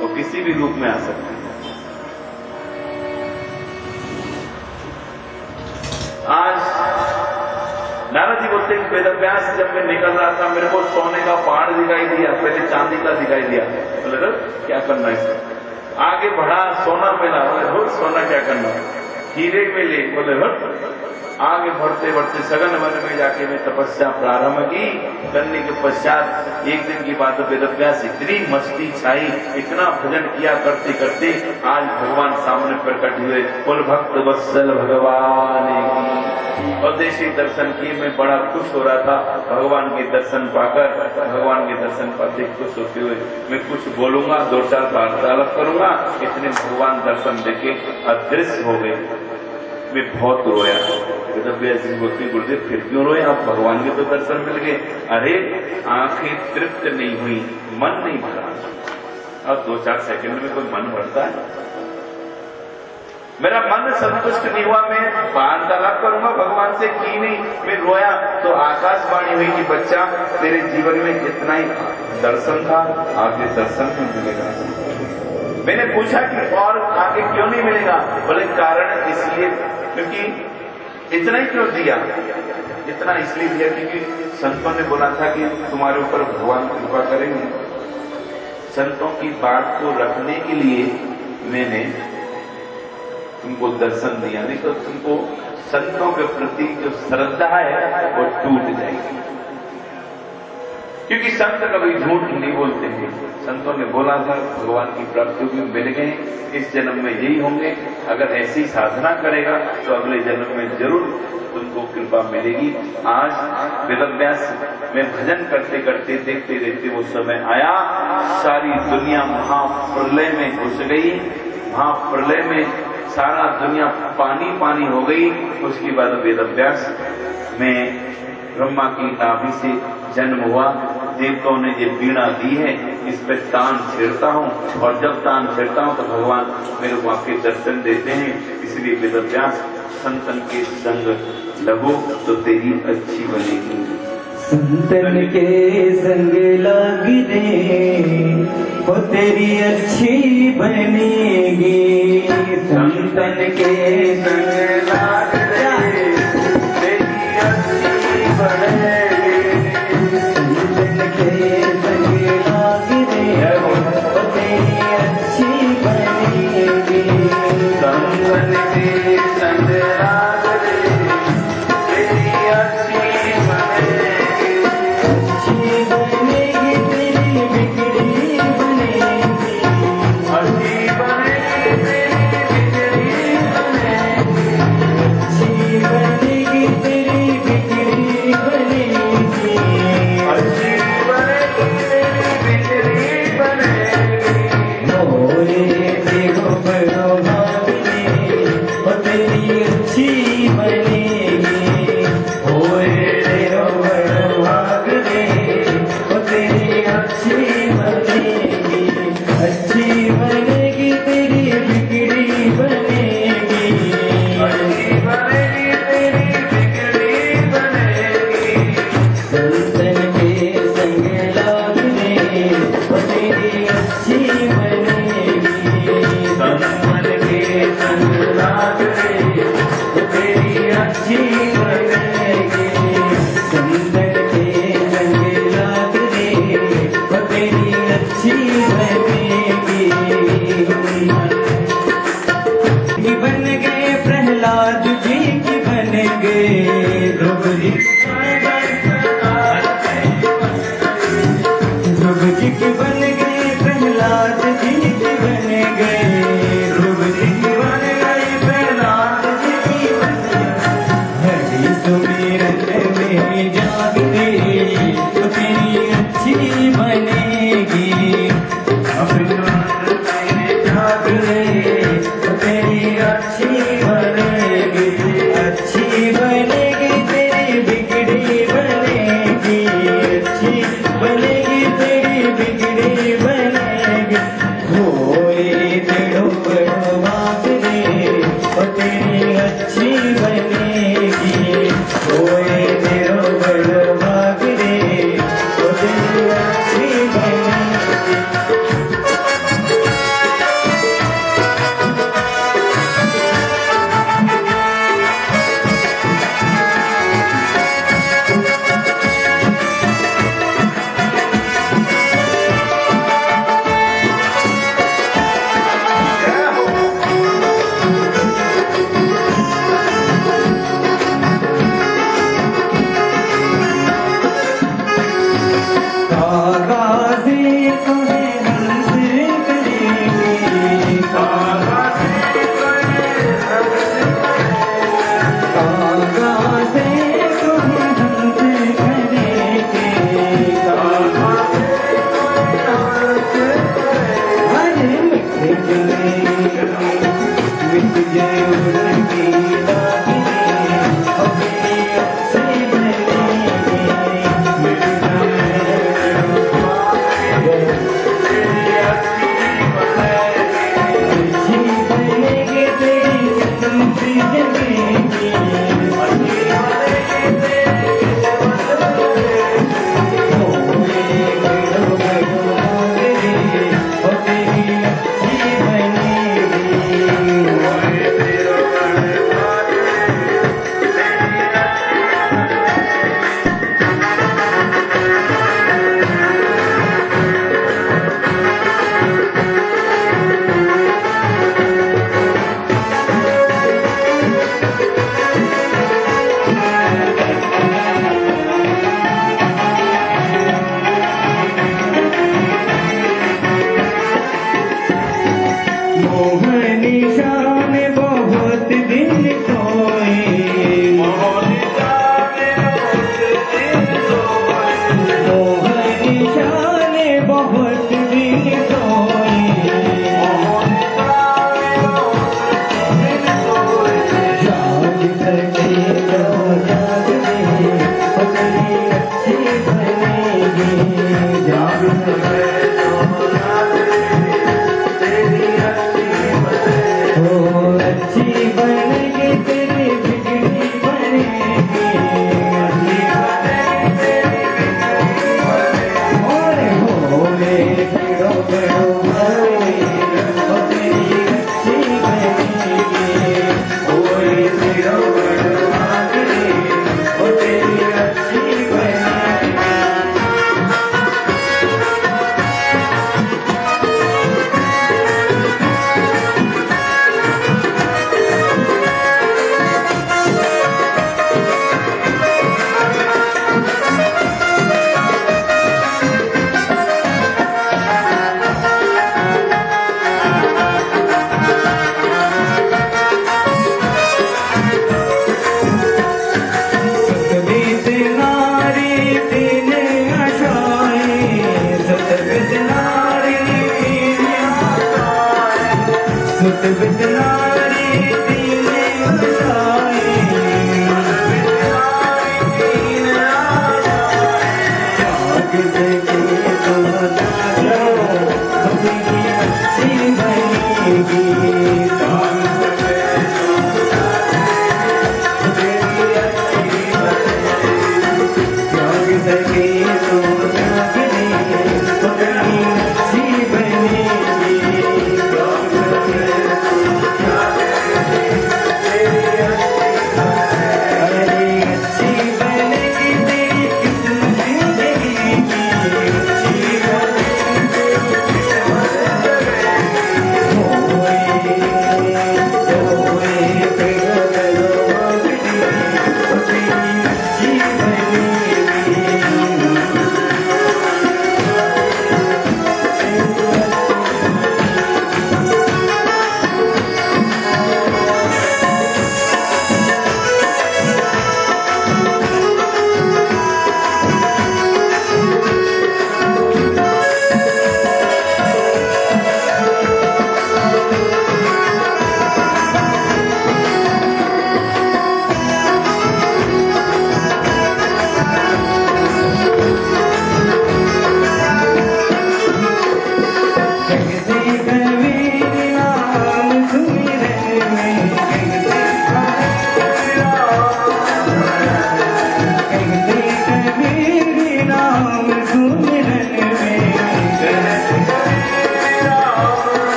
वो किसी भी रूप में आ सकती है। आज नारद जी बोलते हैं वेदव्यास जब मैं निकल रहा था मेरे को सोने का पहाड़ दिखाई दिया, पहले चांदी का दिखाई दिया। बोले क्या करना है, आगे बढ़ा सोना मिला, बोले सोना क्या करना, हीरे मिले, बोले आगे बढ़ते बढ़ते सघन वन में जाके मैं तपस्या प्रारंभ की। करने के पश्चात एक दिन की बात, वेदव्यास इतनी मस्ती छाई, इतना भजन किया करते करते आज भगवान सामने प्रकट हुए। बोल भक्त वत्सल भगवान की, और देशी दर्शन किए। मैं बड़ा खुश हो रहा था भगवान के दर्शन पाकर, भगवान के दर्शन पाते खुश होते हुए। मैं कुछ बोलूंगा, 2-4 वार्तालाप करूंगा, इतने भगवान दर्शन देके अदृश्य हो गए। मैं बहुत रोया। गुरुदेव फिर क्यों रोए, आप भगवान के तो दर्शन मिल गए। अरे आंखें तृप्त नहीं हुई, मन नहीं भरा। अब 2-4 सेकंड में कोई मन भरता है? मेरा मन संतुष्ट नहीं हुआ, मैं वार्तालाप करूंगा भगवान से की नहीं, मैं रोया। तो आकाशवाणी हुई कि बच्चा तेरे जीवन में इतना ही दर्शन था, आगे दर्शन नहीं मिलेगा। मैंने पूछा कि और आगे क्यों नहीं मिलेगा? बोले कारण इसलिए क्योंकि इतना ही क्यों दिया, इतना इसलिए दिया क्योंकि संतों ने बोला था कि तुम्हारे ऊपर भगवान कृपा करेंगे। संतों की बात को रखने के लिए मैंने तुमको दर्शन दिया, नहीं तो तुमको संतों के प्रति जो श्रद्धा है वो टूट जाएगी। क्योंकि संत कभी झूठ नहीं बोलते हैं। संतों ने बोला था भगवान की प्राप्ति भी मिल गए, इस जन्म में यही होंगे। अगर ऐसी साधना करेगा तो अगले जन्म में जरूर तुमको कृपा मिलेगी। आज वेदव्यास में भजन करते करते देखते देखते वो समय आया, सारी दुनिया महाप्रलय में घुस गई। महाप्रलय में सारा दुनिया पानी पानी हो गई। उसके बाद वेदव्यास में ब्रह्मा की नाभि से जन्म हुआ। देवताओं ने ये वीणा दी है, इस पे तान छेड़ता हूँ, और जब तान छेड़ता हूँ तो भगवान मेरे को आपके दर्शन देते हैं। इसलिए वेदव्यास संतन के संग लगो तो तेरी अच्छी बनेगी। संतन के संग लगने वो तेरी अच्छी बनेगी। संतन के संग लगने तेरी अच्छी बनेगी। संतन के संग लगने ध्रुव जी ध्रुव जी के बन गए प्रहलाद जी के बन गए ध्रुव जी के बन गए प्रहलाद जी के बन गए हरि सुमिरन में जागते तो तेरी अच्छी बनेगी अपने जागते तो तेरी अच्छी बनेगी अच्छी बनेगी तेरी बिगड़ी बनेगी अच्छी बनेगी तेरी बिगड़ी बनेगी होए तेरो बड़वाग रे और तेरी अच्छी बनेगी होए तेरो बड़वाग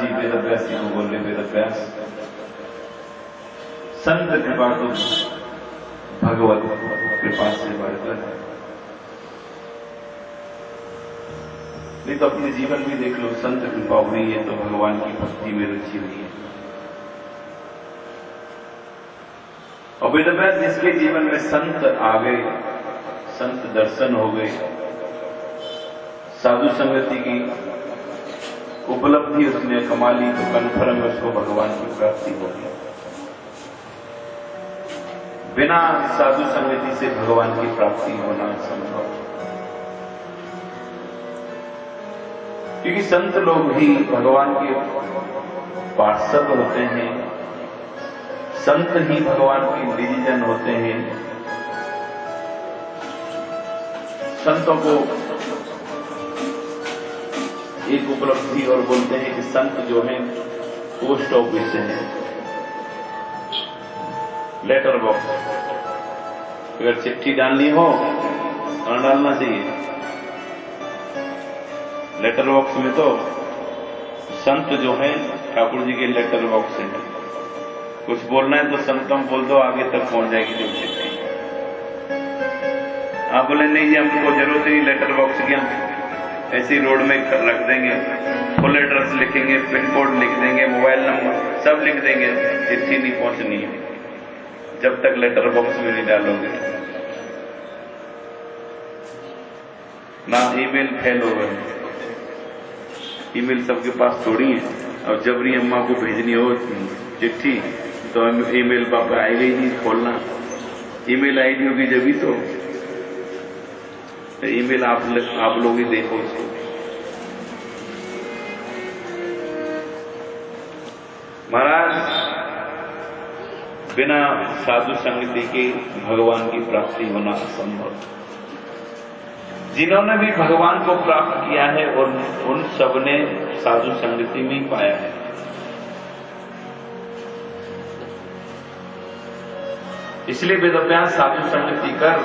जी वेद अभ्यास जी को बोल रहे वेद अभ्यास, संत कृपा तो भगवत कृपा से बढ़कर है। नहीं तो अपने जीवन में देख लो, संत कृपा हुई है तो भगवान की भक्ति में रुचि हुई है। और वेद अभ्यास जिसके जीवन में संत आ गए, संत दर्शन हो गए, साधु संगति की उपलब्धि उसने कमा ली, तो कन्फर्म उसको भगवान की प्राप्ति होगी। बिना साधु संगति से भगवान की प्राप्ति होना संभव, क्योंकि संत लोग ही भगवान के पार्षद होते हैं, संत ही भगवान के निजजन होते हैं। संतों को एक उपलब्धि और बोलते हैं कि संत जो है पोस्ट ऑफिस है, लेटर बॉक्स। अगर चिट्ठी डालनी हो तो डालना चाहिए लेटर बॉक्स में, तो संत जो है ठाकुर जी के लेटर बॉक्स है। कुछ बोलना है तो संतों बोल दो, आगे तक पहुंच जाएगी जो चिट्ठी। आप बोले नहीं जी हमको जरूरत नहीं लेटर बॉक्स की, हम ऐसी रोड में रख देंगे, फुल एड्रेस लिखेंगे, पिन कोड लिख देंगे, मोबाइल नंबर सब लिख देंगे, चिट्ठी नहीं पहुंचनी है जब तक लेटर बॉक्स में नहीं डालोगे। ना ईमेल फेल हो गए, ईमेल सबके पास थोड़ी है। और जबरी अम्मा को भेजनी हो चिट्ठी तो ईमेल पापा आएगा ही नहीं, खोलना ईमेल आईडी होगी जब तो ईमेल आप लोग ही देखो उसको। महाराज बिना साधु संगति के भगवान की प्राप्ति होना असंभव। जिन्होंने भी भगवान को प्राप्त किया है और उन सबने साधु संगति में ही पाया है। इसलिए वेद अभ्यास साधु संगति कर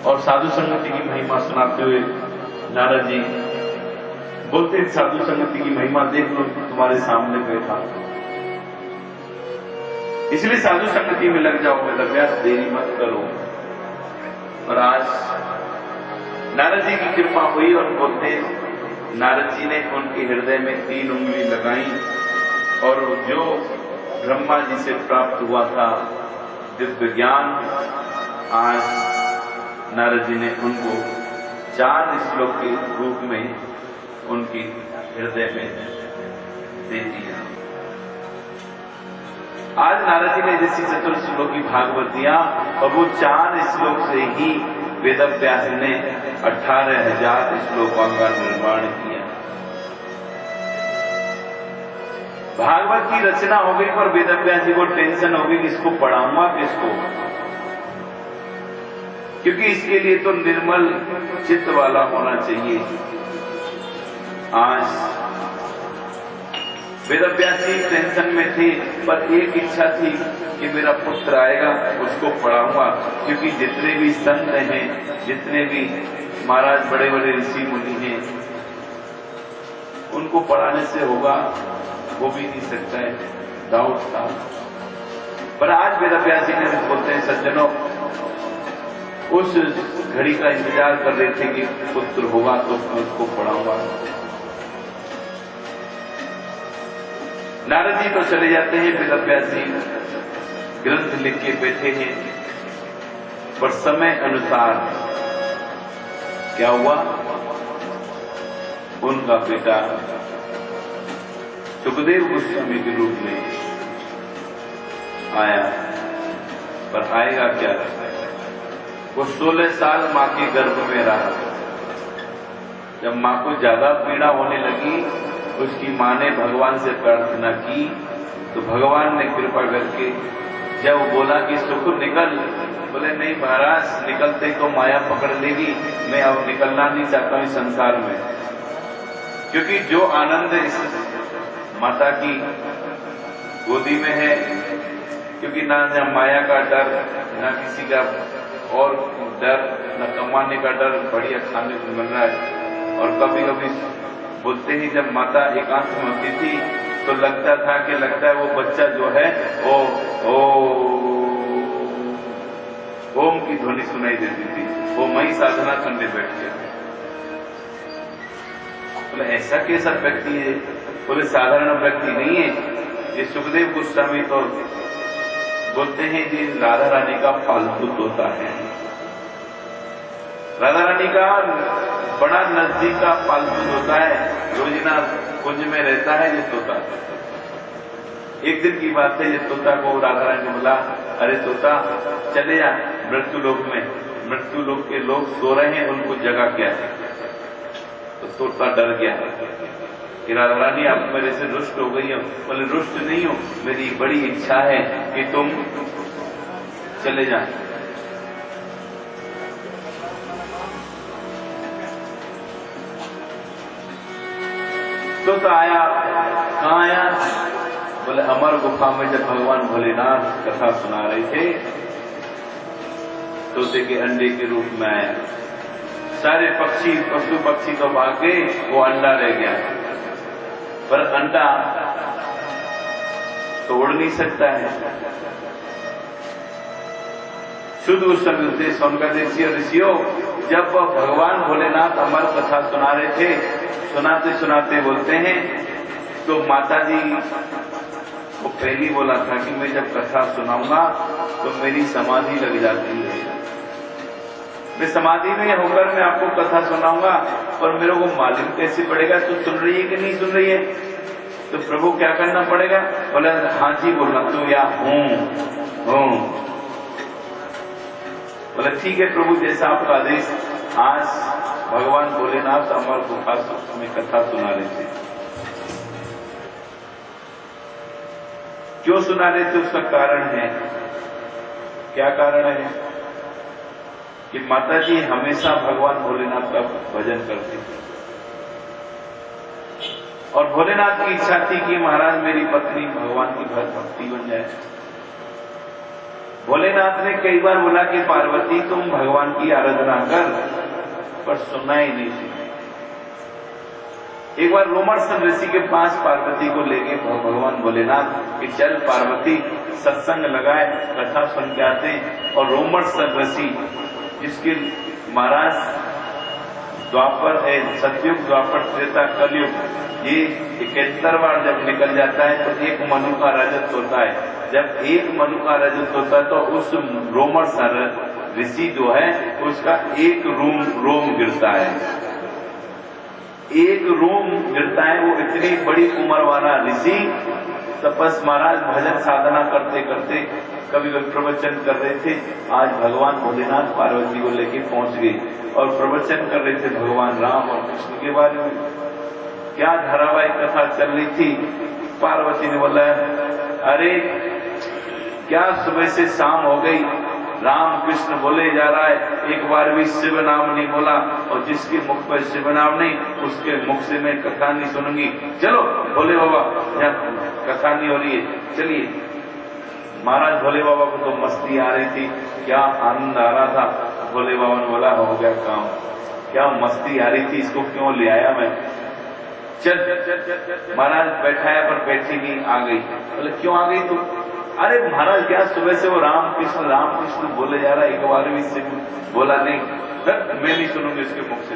और साधु संगति की महिमा सुनाते हुए नारद जी बोलते, साधु संगति की महिमा देख लो तुम्हारे सामने बैठा, इसलिए साधु संगति में लग जाओ, वेद अभ्यास देरी मत करो। और आज नारद जी की कृपा हुई और बोलते नारद जी ने उनके हृदय में 3 उंगली लगाई और जो ब्रह्मा जी से प्राप्त हुआ था दिव्य ज्ञान, आज नारद जी ने उनको 4 श्लोक के रूप में उनकी हृदय में दे दिया। आज नारद जी ने जैसी 4 श्लोकी भागवत दिया और वो 4 श्लोक से ही वेद अभ्यास ने 18,000 श्लोकों का निर्माण किया। भागवत की रचना हो गई पर वेद अभ्यास जी को टेंशन हो गई कि इसको पढ़ाऊंगा किसको, क्योंकि इसके लिए तो निर्मल चित्त वाला होना चाहिए। आज वेद अभ्यास जी टेंशन में थे, पर एक इच्छा थी कि मेरा पुत्र आएगा उसको पढ़ाऊंगा, क्योंकि जितने भी संत हैं, जितने भी महाराज बड़े बड़े ऋषि मुनि हैं, उनको पढ़ाने से होगा वो भी नहीं सकता है, डाउट था। पर आज वेद अभ्यास जी ने बोलते हैं सज्जनों, उस घड़ी का इंतजार कर रहे थे कि पुत्र होगा तो उसको पढ़ाऊंगा। नारद जी तो चले जाते हैं, वेद अभ्यास जी ग्रंथ लिख के बैठे हैं, पर समय अनुसार क्या हुआ, उनका बेटा सुखदेव गोस्वामी के रूप में आया। पर आएगा क्या, वो 16 साल मां के गर्भ में रहा। जब मां को ज्यादा पीड़ा होने लगी, उसकी मां ने भगवान से प्रार्थना की, तो भगवान ने कृपा करके जब बोला कि सुख निकल, बोले नहीं महाराज निकलते तो माया पकड़ लेगी, मैं अब निकलना नहीं चाहता हूं संसार में, क्योंकि जो आनंद इस माता की गोदी में है, क्योंकि ना माया का डर, ना किसी का और डर, न कमाने का डर, बढ़िया खाने को मिल रहा है, और कभी कभी बोलते ही जब माता एकांत में होती थी तो लगता है वो बच्चा जो है वो ओम की ध्वनि सुनाई देती थी, वो मई साधना करने बैठ गया। बोले ऐसा कैसा व्यक्ति है? बोले साधारण व्यक्ति नहीं है, ये सुखदेव गोस्वामी तो बोलते हैं जी राधा रानी का पालतू तोता है। राधा रानी का बड़ा नजदीक का पालतू तोता है, रोजिना कुंज में रहता है ये तोता। एक दिन की बात है, ये तोता को राधा रानी ने बोला, अरे तोता चले जा मृत्यु लोक में, मृत्यु लोक के लोग सो रहे हैं, उनको जगा क्या है। तो तोता डर गया कि राधा रानी आप मेरे से रुष्ट हो गई हो। बोले रुष्ट नहीं हो, मेरी बड़ी इच्छा है कि तुम चले जाओ। तोता आया, कहाँ आया? बोले अमर गुफा में जब भगवान भोलेनाथ कथा सुना रहे थे, तोते के अंडे के रूप में आया। सारे पक्षी पशु पक्षी तो भाग गए, वो अंडा रह गया, पर अंडा तोड़ नहीं सकता है। शुद्ध उस समय सोनकादेशी ऋषियों जब भगवान भोलेनाथ अमर कथा सुना रहे थे, सुनाते सुनाते बोलते हैं तो माता जी वो पहली बोला था कि मैं जब कथा सुनाऊंगा तो मेरी समाधि लग जाती है, मैं समाधि में होकर मैं आपको कथा सुनाऊंगा, और मेरे को मालूम कैसे पड़ेगा तू सुन रही है कि नहीं सुन रही है? तो प्रभु क्या करना पड़ेगा? बोला हाँ जी बोलना, तू या हूं। बोला ठीक है प्रभु, जैसा आपका आदेश। आज भगवान भोलेनाथ अमर गुफा में कथा सुना रहे थे। क्यों सुना रहे थे उसका कारण है। क्या कारण है? कि माता जी हमेशा भगवान भोलेनाथ का भजन करती थी, और भोलेनाथ की इच्छा थी कि महाराज मेरी पत्नी भगवान की भक्ति बन जाए। भोलेनाथ ने कई बार बोला कि पार्वती तुम भगवान की आराधना कर, पर सुनना ही नहीं थी। एक बार रोमर्सन ऋषि के पास पार्वती को ले गए भगवान भोलेनाथ कि चल पार्वती सत्संग लगाए, कथा सुन के आते हैं। और रोमर्सन ऋषि जिसके महाराज द्वापर है, सतयुग द्वापर त्रेता कलयुग, ये 71 बार जब निकल जाता है तो एक मनु का राजत्व होता है। जब एक मनु का राजत्व होता है तो उस रोमर्सन ऋषि जो है उसका एक रोम गिरता है, एक रोम गिरता है। वो इतनी बड़ी उम्र वाला ऋषि तपस महाराज भजन साधना करते करते कभी कभी प्रवचन कर रहे थे। आज भगवान भोलेनाथ पार्वती को लेके पहुंच गए और प्रवचन कर रहे थे भगवान राम और कृष्ण के बारे में। क्या धारावाहिक कथा चल रही थी। पार्वती ने बोला अरे क्या सुबह से शाम हो गई, राम कृष्ण बोले जा रहा है, एक बार भी शिव नाम नहीं बोला, और जिसके मुख पर शिव नाम नहीं उसके मुख से मैं कथा नहीं सुनूंगी। चलो भोले बाबा, यहाँ कथा नहीं हो रही है, चलिए। महाराज भोले बाबा को तो मस्ती आ रही थी, क्या आनंद आ रहा था। भोले बाबा ने बोला हो गया काम, क्या मस्ती आ रही थी, इसको क्यों ले आया मैं। चल महाराज बैठाया पर बैठी नहीं, आ गई। बोले क्यों आ गई तू? अरे महाराज क्या सुबह से वो राम कृष्ण बोले जा रहा है, एक बार भी इससे बोला नहीं, मैं नहीं सुनूंगी इसके मुख से।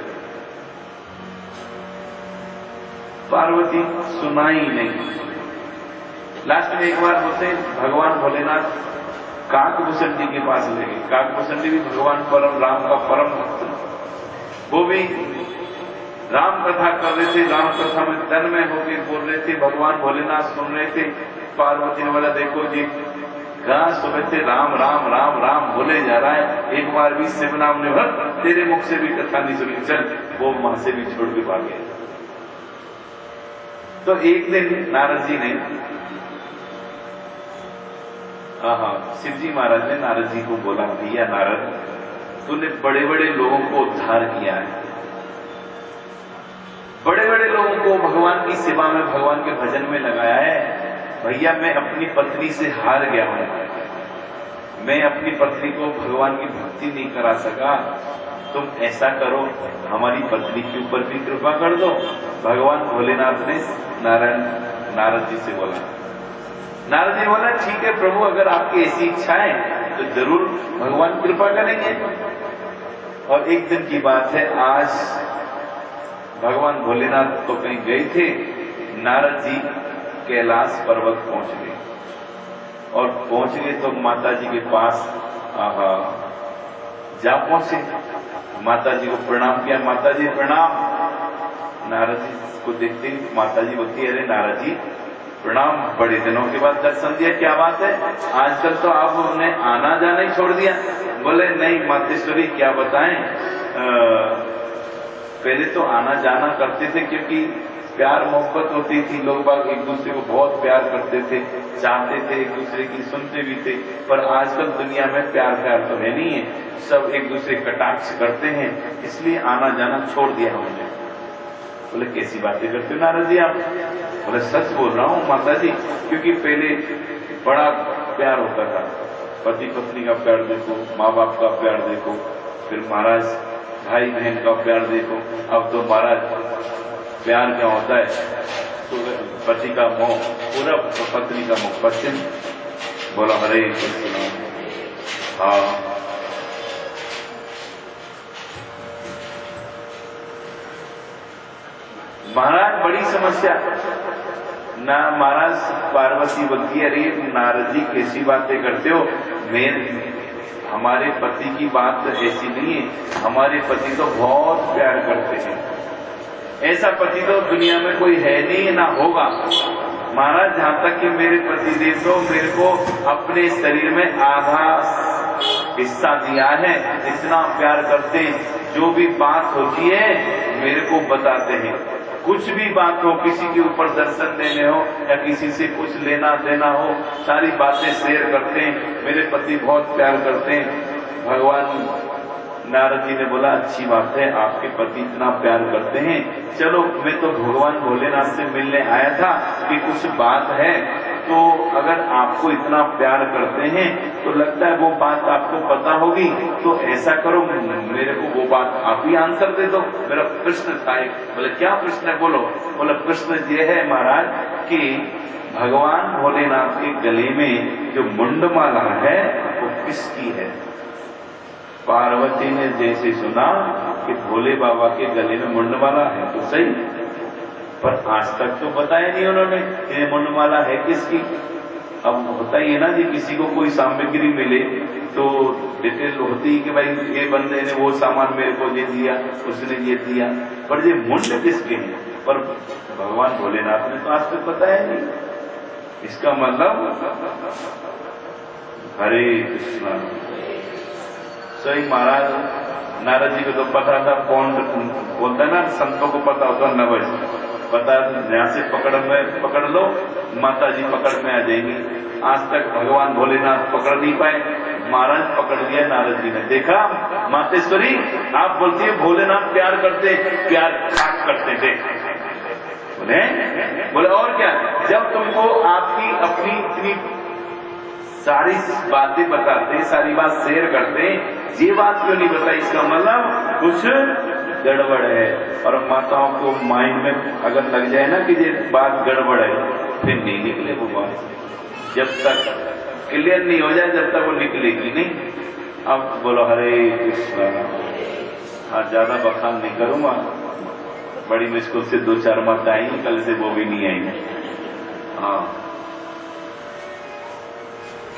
पार्वती सुना ही नहीं। लास्ट में एक बार होते भगवान भोलेनाथ काकभूषण जी के पास ले गए। काकभूषण जी भी भगवान परम राम का परम भक्त, वो भी राम कथा कर रहे थे, राम कथा में तन्मय होकर बोल रहे थे, भगवान भोलेनाथ सुन रहे थे। पार्वती ने बोला देखो जी, कहा सुबह से राम राम राम राम बोले जा रहा है, एक बार भी शिव नाम ने तेरे मुख से भी कथा नहीं सुनी, चल। वो मां से भी छोड़ के भाग गए। तो एक दिन नारद जी ने शिव जी महाराज ने नारद जी को बोला, भैया नारद, तूने बड़े बड़े लोगों को उद्धार किया है, बड़े बड़े लोगों को भगवान की सेवा में, भगवान के भजन में लगाया है। भैया मैं अपनी पत्नी से हार गया हूं, मैं अपनी पत्नी को भगवान की भक्ति नहीं करा सका, तुम ऐसा करो, हमारी पत्नी के ऊपर भी कृपा कर दो। भगवान भोलेनाथ ने नारद जी से बोला। नारद जी बोला ठीक है प्रभु, अगर आपकी ऐसी इच्छा है तो जरूर भगवान कृपा करेंगे। और एक दिन की बात है, आज भगवान भोलेनाथ तो कहीं गए थे, नारद जी कैलाश पर्वत पहुंच गए। और पहुंच गए तो माता जी के पास जा पहुंचे, माता जी को प्रणाम किया। माता जी प्रणाम। नारद जी को देखते ही माता जी बोलती है, अरे नारद जी प्रणाम, बड़े दिनों के बाद दर्शन दिया, क्या बात है, आजकल तो आपने आना जाना ही छोड़ दिया। बोले नहीं मातेश्वरी, क्या बताएं, पहले तो आना जाना करते थे क्योंकि प्यार मोहब्बत होती थी, लोग बाग एक दूसरे को बहुत प्यार करते थे, चाहते थे, एक दूसरे की सुनते भी थे। पर आजकल दुनिया में प्यार तो है नहीं है, सब एक दूसरे कटाक्ष करते हैं, इसलिए आना जाना छोड़ दिया हमने। बोले कैसी बातें करते हो नारद जी आप? बोले सच बोल रहा हूँ माता जी, क्योंकि पहले बड़ा प्यार होता था, पति पत्नी का प्यार देखो, माँ बाप का प्यार देखो, फिर महाराज भाई बहन का प्यार देखो। अब तो महाराज प्यार क्या होता है, तो पति का मुंह पूरब तो पत्नी का मुंह पश्चिम। बोला हरे कृष्ण। हाँ महाराज बड़ी समस्या ना। महाराज पार्वती बोलती है, अरे नारद जी कैसी बातें करते हो, हमारे पति की बात ऐसी नहीं है, हमारे पति तो बहुत प्यार करते हैं, ऐसा पति तो दुनिया में कोई है नहीं, ना होगा। महाराज जहां तक कि मेरे पति देव तो मेरे को अपने शरीर में आधा हिस्सा दिया है, इतना प्यार करते हैं, जो भी बात होती है मेरे को बताते हैं। कुछ भी बात हो, किसी के ऊपर दर्शन देने हो या किसी से कुछ लेना देना हो, सारी बातें शेयर करते हैं। मेरे पति बहुत प्यार करते हैं। भगवान नारद जी ने बोला अच्छी बात है, आपके पति इतना प्यार करते हैं, चलो मैं तो भगवान भोलेनाथ से मिलने आया था कि कुछ बात है, तो अगर आपको इतना प्यार करते हैं तो लगता है वो बात आपको पता होगी, तो ऐसा करो मेरे को वो बात आप ही आंसर दे दो, मेरा प्रश्न था एक। बोले क्या प्रश्न है बोलो। बोले प्रश्न ये है महाराज कि भगवान भोलेनाथ के गले में जो मुंडमाला है वो किसकी है? पार्वती ने जैसे सुना कि भोले बाबा के गले में मुंडमाला है तो सही, पर आज तक तो बताया नहीं उन्होंने ये मुंडमाला है किसकी। अब होता ही है ना जी, किसी को कोई सामग्री मिले तो डिटेल होती है कि भाई ये बंदे ने वो सामान मेरे को दे दिया, उसने ये दिया, पर ये मुंड किसके हैं? पर भगवान भोलेनाथ ने तो आज तक बताया नहीं। इसका मतलब हरे कृष्णा। सही महाराज नारद जी को तो पता था, कौन बोलता है ना, संतों को पता होता है नवज, पता यहां से पकड़ लो, माता जी पकड़ में आ जाएंगी। आज तक भगवान भोलेनाथ पकड़ नहीं पाए, महाराज पकड़ लिया नारद जी ने। देखा मातेश्वरी, आप बोलती है भोलेनाथ प्यार करते, प्यार खाक करते थे। बोले और क्या, जब तुमको आपकी अपनी इतनी सारी बातें बताते, सारी बात शेयर करते, ये बात क्यों नहीं बताई? इसका मतलब कुछ गड़बड़ है। और माताओं को माइंड में अगर लग जाए ना कि ये बात gड़बड़ है, फिर नहीं निकले वो बात, जब तक क्लियर नहीं हो जाए जब तक वो निकलेगी नहीं। अब बोलो हरे कृष्णा। आज ज्यादा बखान नहीं करूंगा, बड़ी मुश्किल से 2-4 माता आई, कल से वो भी नहीं आई। हाँ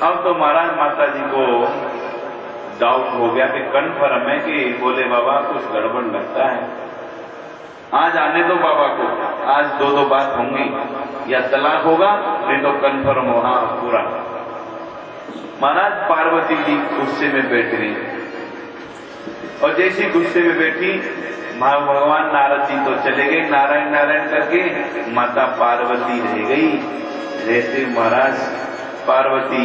अब तो महाराज माता जी को डाउट हो गया कि कन्फर्म है कि बोले बाबा कुछ गड़बड़ लगता है, आज आने दो बाबा को, आज 2 बात होंगी, या तलाक होगा नहीं तो कन्फर्म हो। हाँ पूरा। महाराज पार्वती जी गुस्से में बैठ गई, और जैसी गुस्से में बैठी भगवान नारद जी तो चले गए नारायण नारायण करके, माता पार्वती रह गई। रहते महाराज पार्वती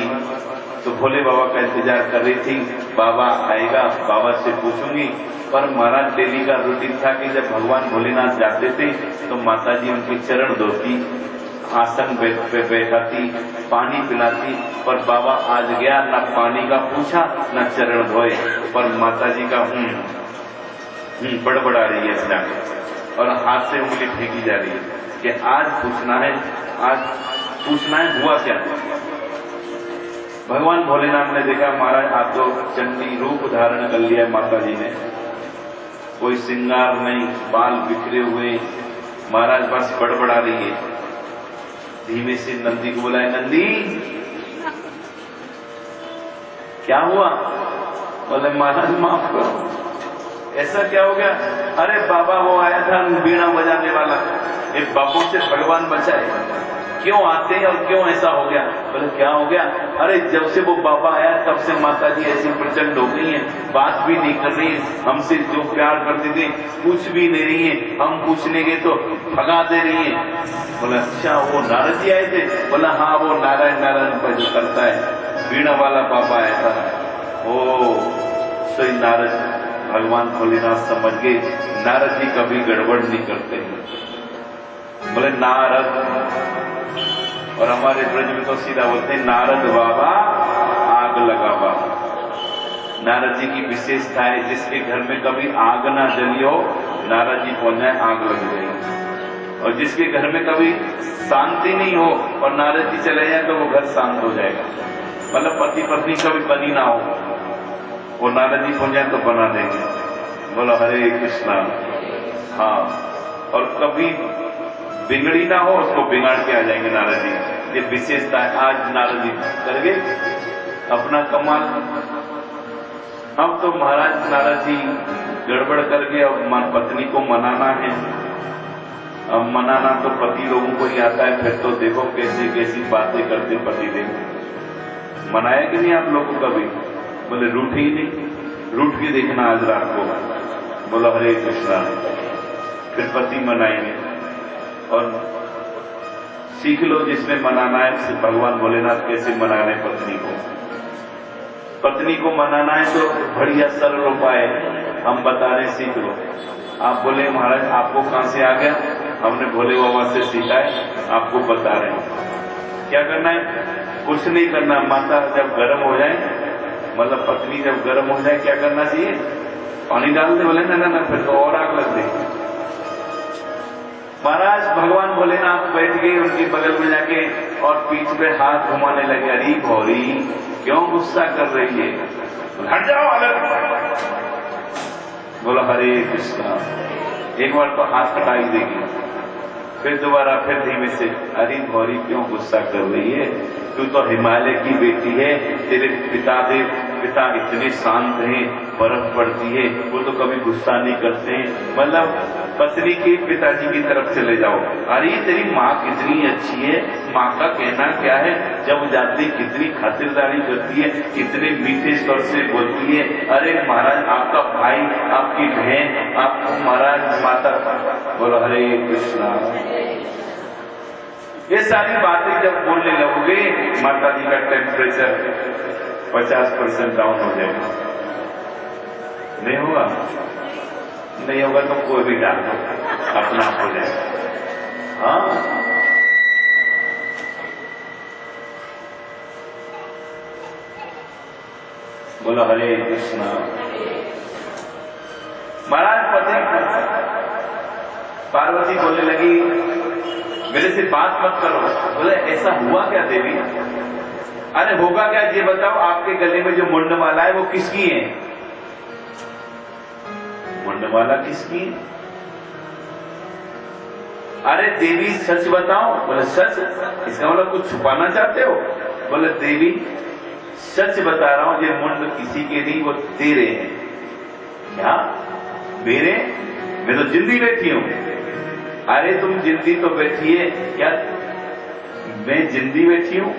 तो भोले बाबा का इंतजार कर रही थी, बाबा आएगा, बाबा से पूछूंगी। पर महाराज डेली का रूटीन था कि जब भगवान भोलेनाथ जाते थे तो माता जी उनके चरण धोती, आसन पे बैठाती, पानी पिलाती। पर बाबा आज गया, न पानी का पूछा न चरण धोए, पर माता जी का बड़बड़ा रही है अपना और हाथ से उंगली फेंकी जा रही है कि आज पूछना है हुआ क्या। भगवान भोलेनाथ ने देखा महाराज आप तो चंडी रूप धारण कर लिया माता जी ने, कोई श्रृंगार नहीं, बाल बिखरे हुए, महाराज बस बड़बड़ा रही है। धीमे से नंदी को बुलाया, नंदी क्या हुआ? बोले महाराज माफ करो। ऐसा क्या हो गया? अरे बाबा वो आया था बीणा बजाने वाला, ये बाबों से भगवान बचाए, क्यों आते हैं और क्यों ऐसा हो गया? बोले क्या हो गया? अरे जब से वो बाबा आया तब से माता जी ऐसी प्रचंड हो गई है, बात भी नहीं कर रही है, हमसे जो प्यार करती थी कुछ भी नहीं रही है, हम पूछने गए तो भगा दे रही है। बोले अच्छा वो नारद जी आए थे? बोला हाँ वो नारायण पर जो करता है बीणा वाला बाबा आया था। ओ सही नारद भगवान भोलेनाथ समझ गए नारद जी कभी गड़बड़ नहीं करते हैं। बोले नारद, और हमारे ब्रज में तो सीधा बोलते हैं नारद बाबा आग लगा बाबा। नारद जी की विशेषता है जिसके घर में कभी आग ना जली हो, नारद जी पहुंच जाए आग लग जाएगी, और जिसके घर में कभी शांति नहीं हो और नारद जी चले जाए तो वो घर शांत हो जाएगा। मतलब पति पत्नी कभी बनी ना हो, वो नारद जी पहुंच जाए तो बना देंगे। बोलो हरे कृष्णा। हाँ, और कभी बिगड़ी ना हो उसको बिगाड़ के आ जाएंगे नारद जी। ये विशेषता है। आज नारद जी करके अपना कमाल। अब तो महाराज नारद जी गड़बड़ करके अब पत्नी को मनाना है। अब मनाना तो पति लोगों को ही आता है, फिर तो देखो कैसी कैसी बातें करते पति देव। मनाया कि नहीं आप लोगों को कभी? बोले रूठ ही नहीं, रूठ के देखना आज रात को। बोलो हरे कृष्णा। फिर पति मनाएंगे और सीख लो जिसमें मनाना है भगवान भोलेनाथ कैसे मना रहे पत्नी को। पत्नी को मनाना है तो बढ़िया सरल उपाय हम बता रहे, सीख लो। आप बोले महाराज आपको कहां से आ गया? हमने भोले बाबा से सीखा है, आपको बता रहे हैं। क्या करना है? कुछ नहीं करना। माता जब गर्म हो जाए, मतलब पत्नी जब गर्म हो जाए क्या करना चाहिए? पानी डाल दे। बोले ना फिर तो और आग लग गई। महाराज भगवान भोलेनाथ बैठ गए उनके बगल में जाके और पीठ पे हाथ घुमाने लगे। अरे भौरी क्यों गुस्सा कर रही है? हट जाओ अलग। बोलो हरे कृष्णा। एक बार तो हाथ हटाई देगी, फिर दोबारा फिर धीमे से, अरे भौरी क्यों गुस्सा कर रही है? तू तो हिमालय की बेटी है, तेरे पिता इतने शांत हैं, बर्फ पड़ती है, वो तो कभी गुस्सा नहीं करते हैं। मतलब पत्नी के पिताजी की तरफ चले जाओ। अरे तेरी माँ कितनी अच्छी है, माँ का कहना क्या है, जब जाती कितनी खातिरदारी करती है, कितने मीठे स्वर से बोलती है। अरे महाराज आपका भाई, आपकी बहन, आपको महाराज माता। बोलो हरे कृष्णा। ये सारी बातें जब बोलने लगोगे माता जी का टेम्परेचर 50% डाउन हो जाएगा। नहीं होगा? नहीं होगा तो कोई भी डाल दो, अपना हो जाएगा। हाँ, बोलो हरे कृष्णा। महाराज पति पार्वती बोलने लगी मेरे से बात मत करो। बोले ऐसा हुआ क्या देवी? अरे होगा क्या ये बताओ, आपके गले में जो मुंडमाला है वो किसकी है? मुंडमाला किसकी है? अरे देवी सच बताओ। बोले सच? इसका मतलब कुछ छुपाना चाहते हो? बोले देवी सच बता रहा हूं, ये मुंड किसी के नहीं, वो तेरे हैं। क्या मेरे? मैं तो जिंदी बैठी हूं। अरे तुम जिंदी तो बैठी है क्या? मैं जिंदी बैठी हूं?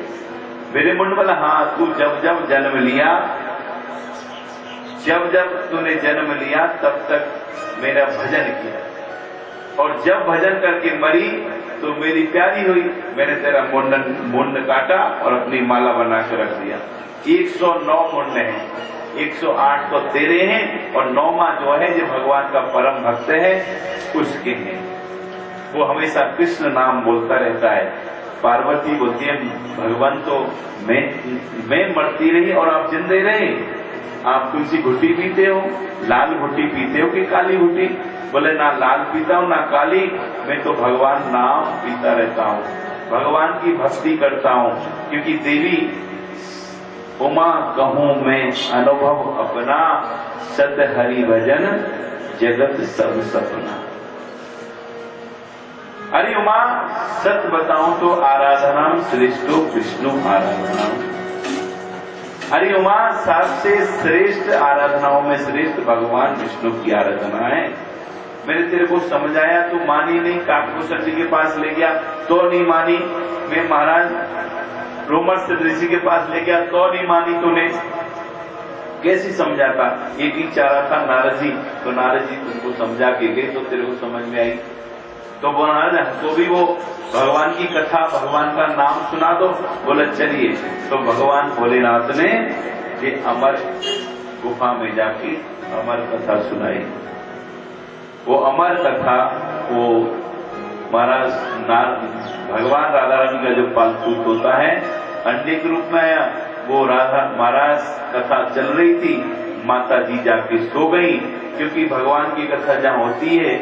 मेरे मुंड वाला? हाँ, तू जब जब जन्म लिया, जब तूने जन्म लिया तब तक मेरा भजन किया, और जब भजन करके मरी तो मेरी प्यारी हुई, मैंने तेरा मुंड काटा और अपनी माला बना के रख दिया। 109 मुंड हैं, 108 तो तेरे हैं और 9वां जो है जो भगवान का परम भक्त है उसके हैं। वो हमेशा कृष्ण नाम बोलता रहता है। पार्वती बोलती है भगवान तो मैं मरती रही और आप जिंदे रहे, आप तुलसी घुट्टी पीते हो, लाल घुट्टी पीते हो कि काली घुट्टी? बोले ना लाल पीता हूं ना काली, मैं तो भगवान नाम पीता रहता हूं, भगवान की भक्ति करता हूं, क्योंकि देवी उमा कहूं मैं अनुभव अपना, सत हरि भजन जगत सब सपना। अरे उमा सत बताऊं तो आराधना श्रेष्ठो विष्णु आराधना। अरे उमा सबसे श्रेष्ठ आराधनाओं में श्रेष्ठ भगवान विष्णु की आराधना है। मैंने तेरे को समझाया तू मानी नहीं, काकभूषण जी के पास ले गया तो नहीं मानी, मैं महाराज रोमर्स ऋषि के पास ले गया तो नहीं मानी तूने, कैसी समझाता? एक ही चारा था नारद जी, तो नारद जी तुमको समझा के गए तो तेरे को समझ में आई, तो बोला तो भी वो भगवान की कथा भगवान का नाम सुना दो। बोला चलिए, तो भगवान भोलेनाथ ने ये अमर गुफा में जाके अमर कथा सुनाई। वो अमर कथा वो महाराज भगवान राधा रानी का जो पालतू तोता है अंडे के रूप में आया, वो राधा महाराज कथा चल रही थी, माता जी जाके सो गई, क्योंकि भगवान की कथा जहाँ होती है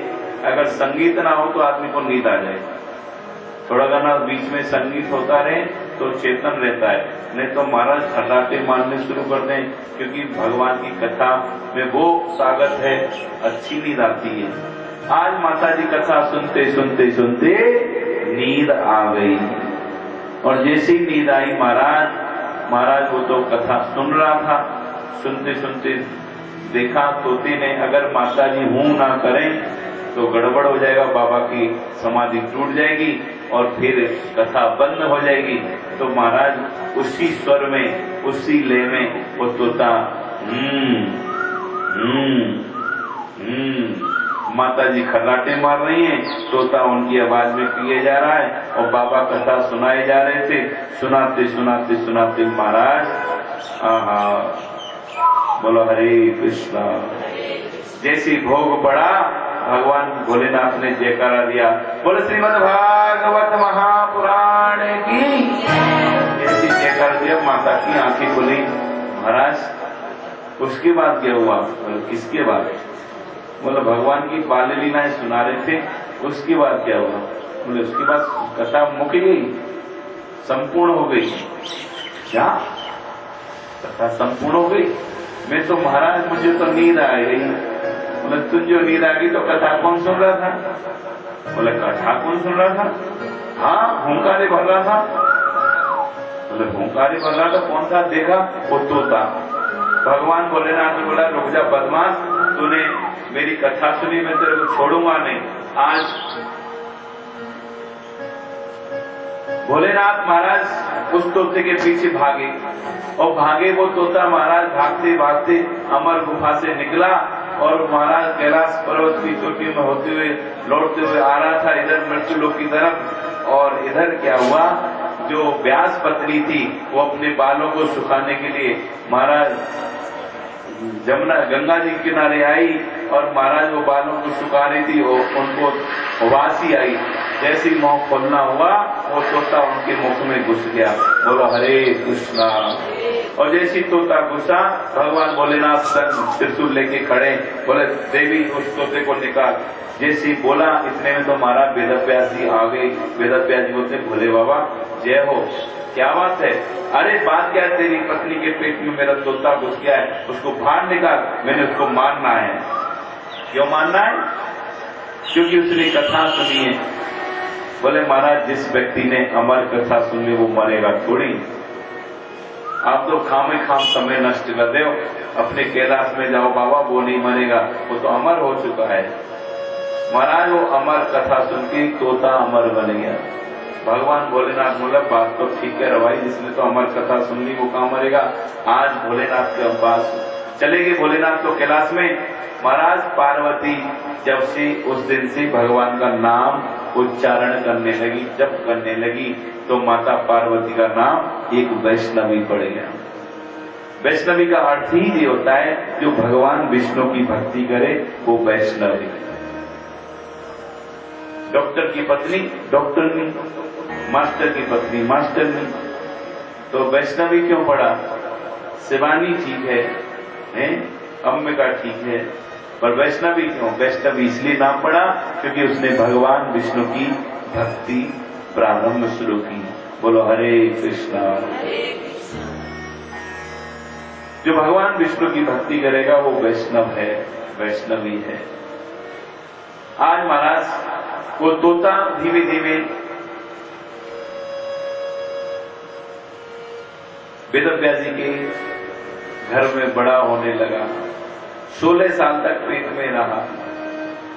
अगर संगीत ना हो तो आदमी को नींद आ जाए, थोड़ा गाना बीच में संगीत होता रहे तो चेतन रहता है, नहीं तो महाराज खर्राटे मारने शुरू कर दें, क्योंकि भगवान की कथा में वो ताकत है, अच्छी नींद आती है। आज माता जी कथा सुनते सुनते सुनते नींद आ गई, और जैसे ही नींद आई महाराज वो तो कथा सुन रहा था, सुनते सुनते देखा तोते ने अगर माता जी हूं ना करें तो गड़बड़ हो जाएगा, बाबा की समाधि टूट जाएगी और फिर कथा बंद हो जाएगी। तो महाराज उसी स्वर में उसी लय में वो तोता माता जी खर्राटे मार रही हैं, तोता उनकी आवाज में किए जा रहा है और बाबा कथा सुनाए जा रहे थे। सुनाते सुनाते सुनाते महाराज बोलो हरे कृष्णा, जैसी भोग पड़ा भगवान भोलेनाथ ने जयकारा दिया, बोले श्रीमद् भागवत महापुराण की, जैसी जयकारा दिया माता की आंखें खुली। महाराज उसके बाद क्या हुआ? किसके बाद? बोले भगवान की बाल लीलाएं सुना रहे थे, उसके बाद क्या हुआ? बोले उसके बाद कथा मुक गई, संपूर्ण हो गई। क्या कथा संपूर्ण हो गई? मैं तो महाराज मुझे तो नींद आ गई। बोले तुम जो नींद आ गई तो कथा कौन सुन रहा था? बोले कथा कौन सुन रहा था? हाँ हुंकारे भर रहा था। बोले हुंकारे भर रहा था, कौन था? देखा वो तोता। भगवान भोलेनाथ ने बोला रुक जा बदमाश, तूने मेरी कथा सुनी, मैं तेरे को छोड़ूंगा नहीं। आज भोलेनाथ महाराज उस तोते के पीछे भागे और भागे वो तोता महाराज भागते भागते अमर गुफा से निकला और महाराज कैलाश पर्वत की चोटी में होते हुए लौटते हुए आ रहा था इधर मृत्युलोक की तरफ। और इधर क्या हुआ, जो व्यास पत्नी थी वो अपने बालों को सुखाने के लिए महाराज जमुना गंगा जी किनारे आई और महाराज वो बालों को सुखा रही थी, उनको वासी आई। जैसे मुंह खोलना हुआ वो तोता उनके मुख में घुस गया। बोलो हरे कृष्णा। और जैसी तोता घुसा भगवान भोलेनाथ त्रिशूल लेके खड़े, बोले देवी उस तोते को निकाल। जैसी बोला इतने में तो महाराज वेदव्यास जी आ गए। वेदव्यास जी बोलते भोले बाबा जय हो, क्या बात है? अरे बात क्या है, तेरी पत्नी के पेट में मेरा तोता घुस गया है, उसको बाहर निकाल, मैंने उसको मारना है। क्यों मारना है? क्योंकि उसने कथा सुनी है। बोले महाराज जिस व्यक्ति ने अमर कथा सुनी वो मरेगा थोड़ी, आप तो खामे खाम समय नष्ट कर रहे हो। अपने कैलाश में जाओ बाबा, वो नहीं मरेगा, वो तो अमर हो चुका है। महाराज वो अमर कथा सुन के तोता अमर बन गया। भगवान भोलेनाथ बोला बात तो ठीक है भाई, जिसने तो अमर कथा सुन ली वो कहाँ मरेगा। आज भोलेनाथ के पास चले गए भोलेनाथ तो कैलाश में। महाराज पार्वती जब से उस दिन से भगवान का नाम उच्चारण करने लगी, जप करने लगी, तो माता पार्वती का नाम एक वैष्णवी पड़ गया। वैष्णवी का अर्थ ही ये होता है जो भगवान विष्णु की भक्ति करे वो वैष्णवी। डॉक्टर की पत्नी डॉक्टर नहीं, मास्टर की पत्नी मास्टर नहीं, तो वैष्णवी क्यों पड़ा? शिवानी ठीक है, है। अब का ठीक है, पर वैष्णवी क्यों? वैष्णवी इसलिए नाम पड़ा क्योंकि उसने भगवान विष्णु की भक्ति प्रारंभ शुरू की। बोलो हरे कृष्णा। जो भगवान विष्णु की भक्ति करेगा वो वैष्णव है, वैष्णवी है। आज महाराज वो तोता धीमे धीमे वेदव्यास जी के घर में बड़ा होने लगा। 16 साल तक पेट में रहा।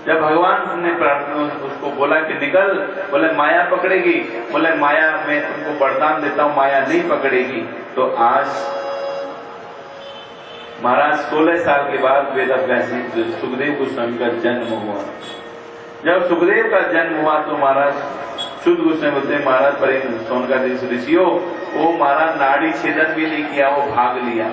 जब भगवान ने प्रार्थना उसको बोला कि निकल, बोले माया पकड़ेगी। बोले माया मैं तुमको वरदान देता हूं, माया नहीं पकड़ेगी। तो आज महाराज 16 साल के बाद वेदव्यास जी सुखदेव गोस्वामी का जन्म हुआ। जब सुखदेव का जन्म हुआ तो महाराज शुद्ध गोस्वामी बोलते हैं महाराज पर सोनकादीश ऋषियों वो महाराज नाड़ी छेदन भी नहीं किया, वो भाग लिया।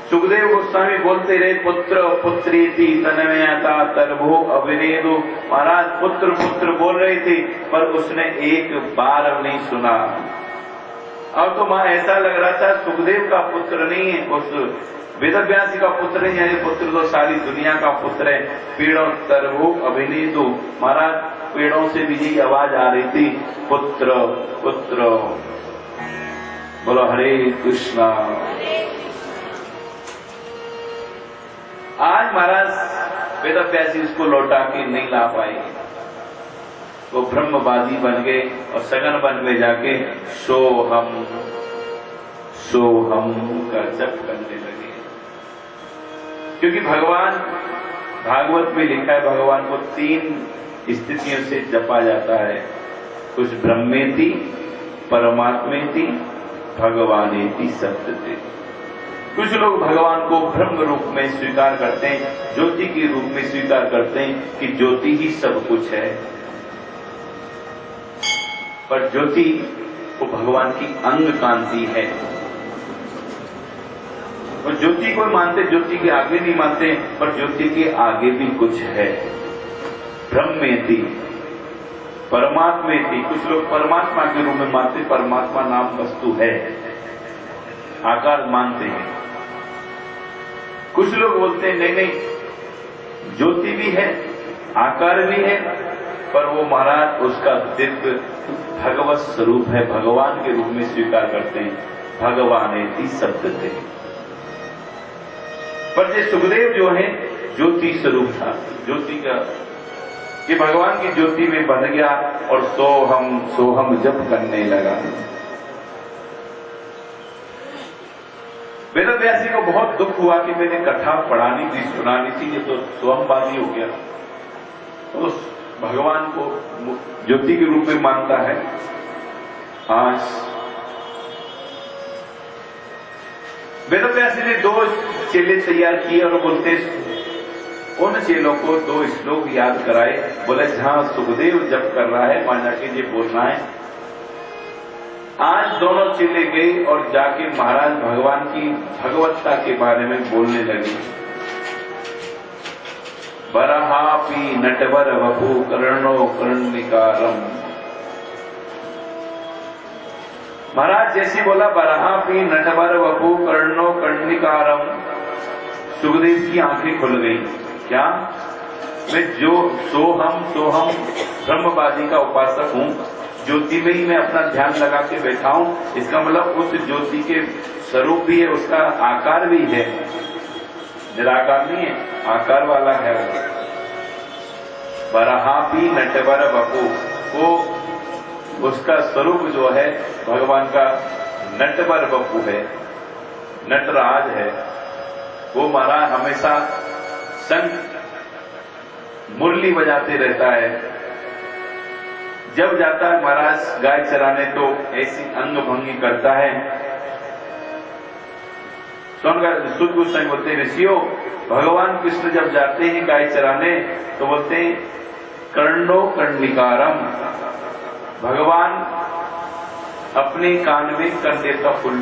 सुखदेव गोस्वामी बोलते रहे पुत्र पुत्रेति तनमयता तरभो अभिनेदो। महाराज पुत्र पुत्र बोल रहे थे पर उसने एक बार नहीं सुना। अब तो मां ऐसा लग रहा था सुखदेव का पुत्र नहीं है, उस वेदव्यास का पुत्र नहीं है, पुत्र तो सारी दुनिया का पुत्र है। पेड़ों तरभो अभिनेदो। महाराज पेड़ों से भी यही आवाज आ रही थी पुत्र पुत्र। बोलो हरे कृष्णा। आज महाराज वेदव्यास जी उसको लौटा के नहीं ला पाए। वो ब्रह्मवादी बन गए और सगन वन में जाके सोहम का जप करने लगे। क्योंकि भगवान भागवत में लिखा है भगवान को 3 स्थितियों से जपा जाता है। कुछ ब्रह्मेति, परमात्मेति, भगवानेति सप्तते। कुछ लोग भगवान को ब्रह्म रूप में स्वीकार करते हैं, ज्योति के रूप में स्वीकार करते हैं कि ज्योति ही सब कुछ है। पर ज्योति वो भगवान की अंग कांति है। और ज्योति को मानते, ज्योति के आगे नहीं मानते, पर ज्योति के आगे भी कुछ है। ब्रह्मेति, परमात्मेति। कुछ लोग परमात्मा के रूप में मानते, परमात्मा नाम वस्तु है, आकार मानते हैं। कुछ लोग बोलते हैं नहीं नहीं ज्योति भी है, आकार भी है, पर वो महाराज उसका दिव्य भगवत स्वरूप है, भगवान के रूप में स्वीकार करते हैं। भगवानेति शब्द थे। पर ये सुखदेव जो है ज्योति स्वरूप था, ज्योति का ये भगवान की ज्योति में बन गया और सोहम जप करने लगा। वेदव्यास जी को बहुत दुख हुआ कि मैंने कथा पढ़ानी थी, सुनानी थी, ये तो सोहमवादी हो गया। तो उस भगवान को ज्योति के रूप में मानता है। आज वेदव्यास जी ने 2 चेले तैयार किए और बोलते उन चेलों को 2 श्लोक याद कराए। बोले जहां सुखदेव जप कर रहा है वहां जाके ये बोलना है। आज दोनों चेले गए और जाके महाराज भगवान की भगवत्ता के बारे में बोलने लगे। बरहापि नटवर वपु कर्णो कर्णिकारम। महाराज जैसे बोला बरहापि नटवर वपु कर्णो कर्णिकारम, सुखदेव की आंखें खुल गई। क्या मैं जो सोहम ब्रह्मवादी का उपासक हूं, ज्योति में ही मैं अपना ध्यान लगा के बैठा हूं, इसका मतलब उस ज्योति के स्वरूप भी है, उसका आकार भी है, निराकार नहीं है, आकार वाला है। बरहापि नटवर वपु, वो उसका स्वरूप जो है भगवान का नटवर वपु है, नटराज है। वो महाराज हमेशा शंख मुरली बजाते रहता है। जब जाता है महाराज गाय चराने तो ऐसी अंग भंगी करता है। शुद्ध गोस्वामी बोलते हैं ऋषियों भगवान कृष्ण जब जाते हैं गाय चराने तो बोलते हैं कर्णो कर्णिकारम। भगवान अपने कान में कंदेर का फूल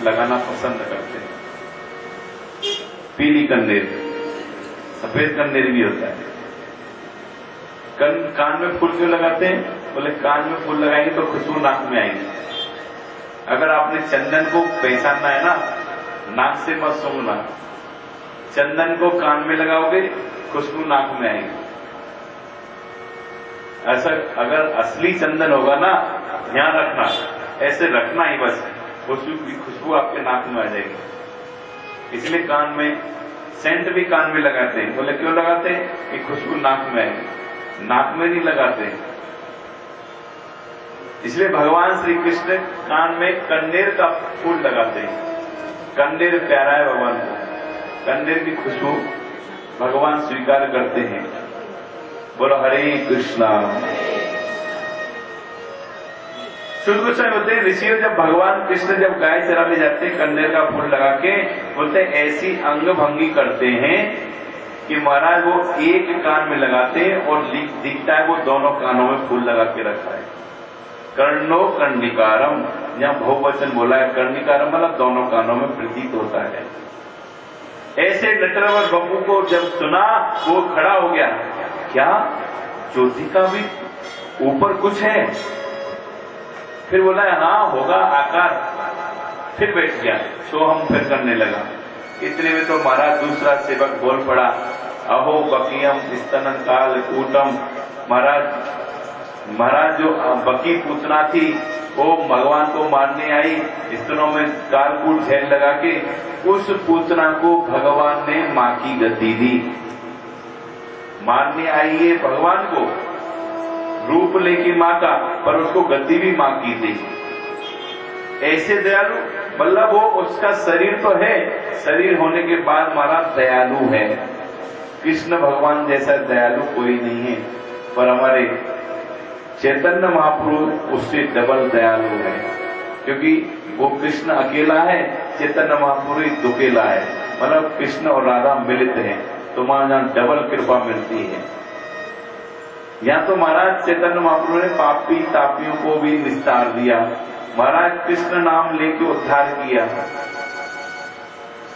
लगाना पसंद करते हैं। पीली कंदेर, सफेद कंदेर भी होता है। कान में फूल क्यों लगाते हैं? बोले कान में फूल लगाएंगे तो खुशबू नाक में आएगी। अगर आपने चंदन को पहचानना है ना, नाक से मत सूंघना, चंदन को कान में लगाओगे, खुशबू नाक में आएगी। ऐसा अगर असली चंदन होगा ना, ध्यान रखना, ऐसे रखना ही बस, खुशबू आपके नाक में आ जाएगी। इसलिए कान में सेंट भी कान में लगाते हैं। बोले क्यों लगाते हैं? कि खुशबू नाक में आएगी, नाक में नहीं लगाते। इसलिए भगवान श्री कृष्ण कान में कन्नेर का फूल लगाते हैं। कन्नेर प्यारा है भगवान को, कन्नेर की खुशबू भगवान स्वीकार करते हैं। बोलो हरे कृष्णा। शुद्ध गोस्वामी बोलते हैं ऋषियों जब भगवान कृष्ण जब गाय चराने जाते हैं कन्नेर का फूल लगा के, बोलते हैं ऐसी अंग भंगी करते हैं कि महाराज वो एक कान में लगाते हैं और दिखता है वो दोनों कानों में फूल लगा के रखा है। कर्णो कर्णिकारम, यहाँ बहुवचन बोला है, कर्णिकारम मतलब दोनों कानों में प्रतीत होता है। ऐसे नटवर बब्बू को जब सुना वो खड़ा हो गया, क्या ज्योति का भी ऊपर कुछ है? फिर बोला हाँ होगा आकार, फिर बैठ गया, तो हम फिर करने लगा। इतने में तो महाराज दूसरा सेवक बोल पड़ा, अहो बकीयम स्तनन काल कूटम। महाराज जो बकी पूतना थी वो भगवान को मारने आई, स्तनों में कालकूट झेल लगा के, उस पूतना को भगवान ने मां की गति दी। मारने आई है भगवान को, रूप लेके मां का, पर उसको गति भी मां की दी। ऐसे दयालु, मतलब वो उसका शरीर तो है, शरीर होने के बाद महाराज दयालु है। कृष्ण भगवान जैसा दयालु कोई नहीं है, पर हमारे चैतन्य महाप्रभु उससे डबल दयालु है, क्योंकि वो कृष्ण अकेला है, चैतन्य महाप्रभु दुकेला है। मतलब कृष्ण और राधा मिलित हैं, तो वहां डबल कृपा मिलती है। यहाँ तो महाराज चैतन्य महाप्रभु ने पापी तापियों को भी निस्तार दिया, महाराज कृष्ण नाम लेके उद्धार किया।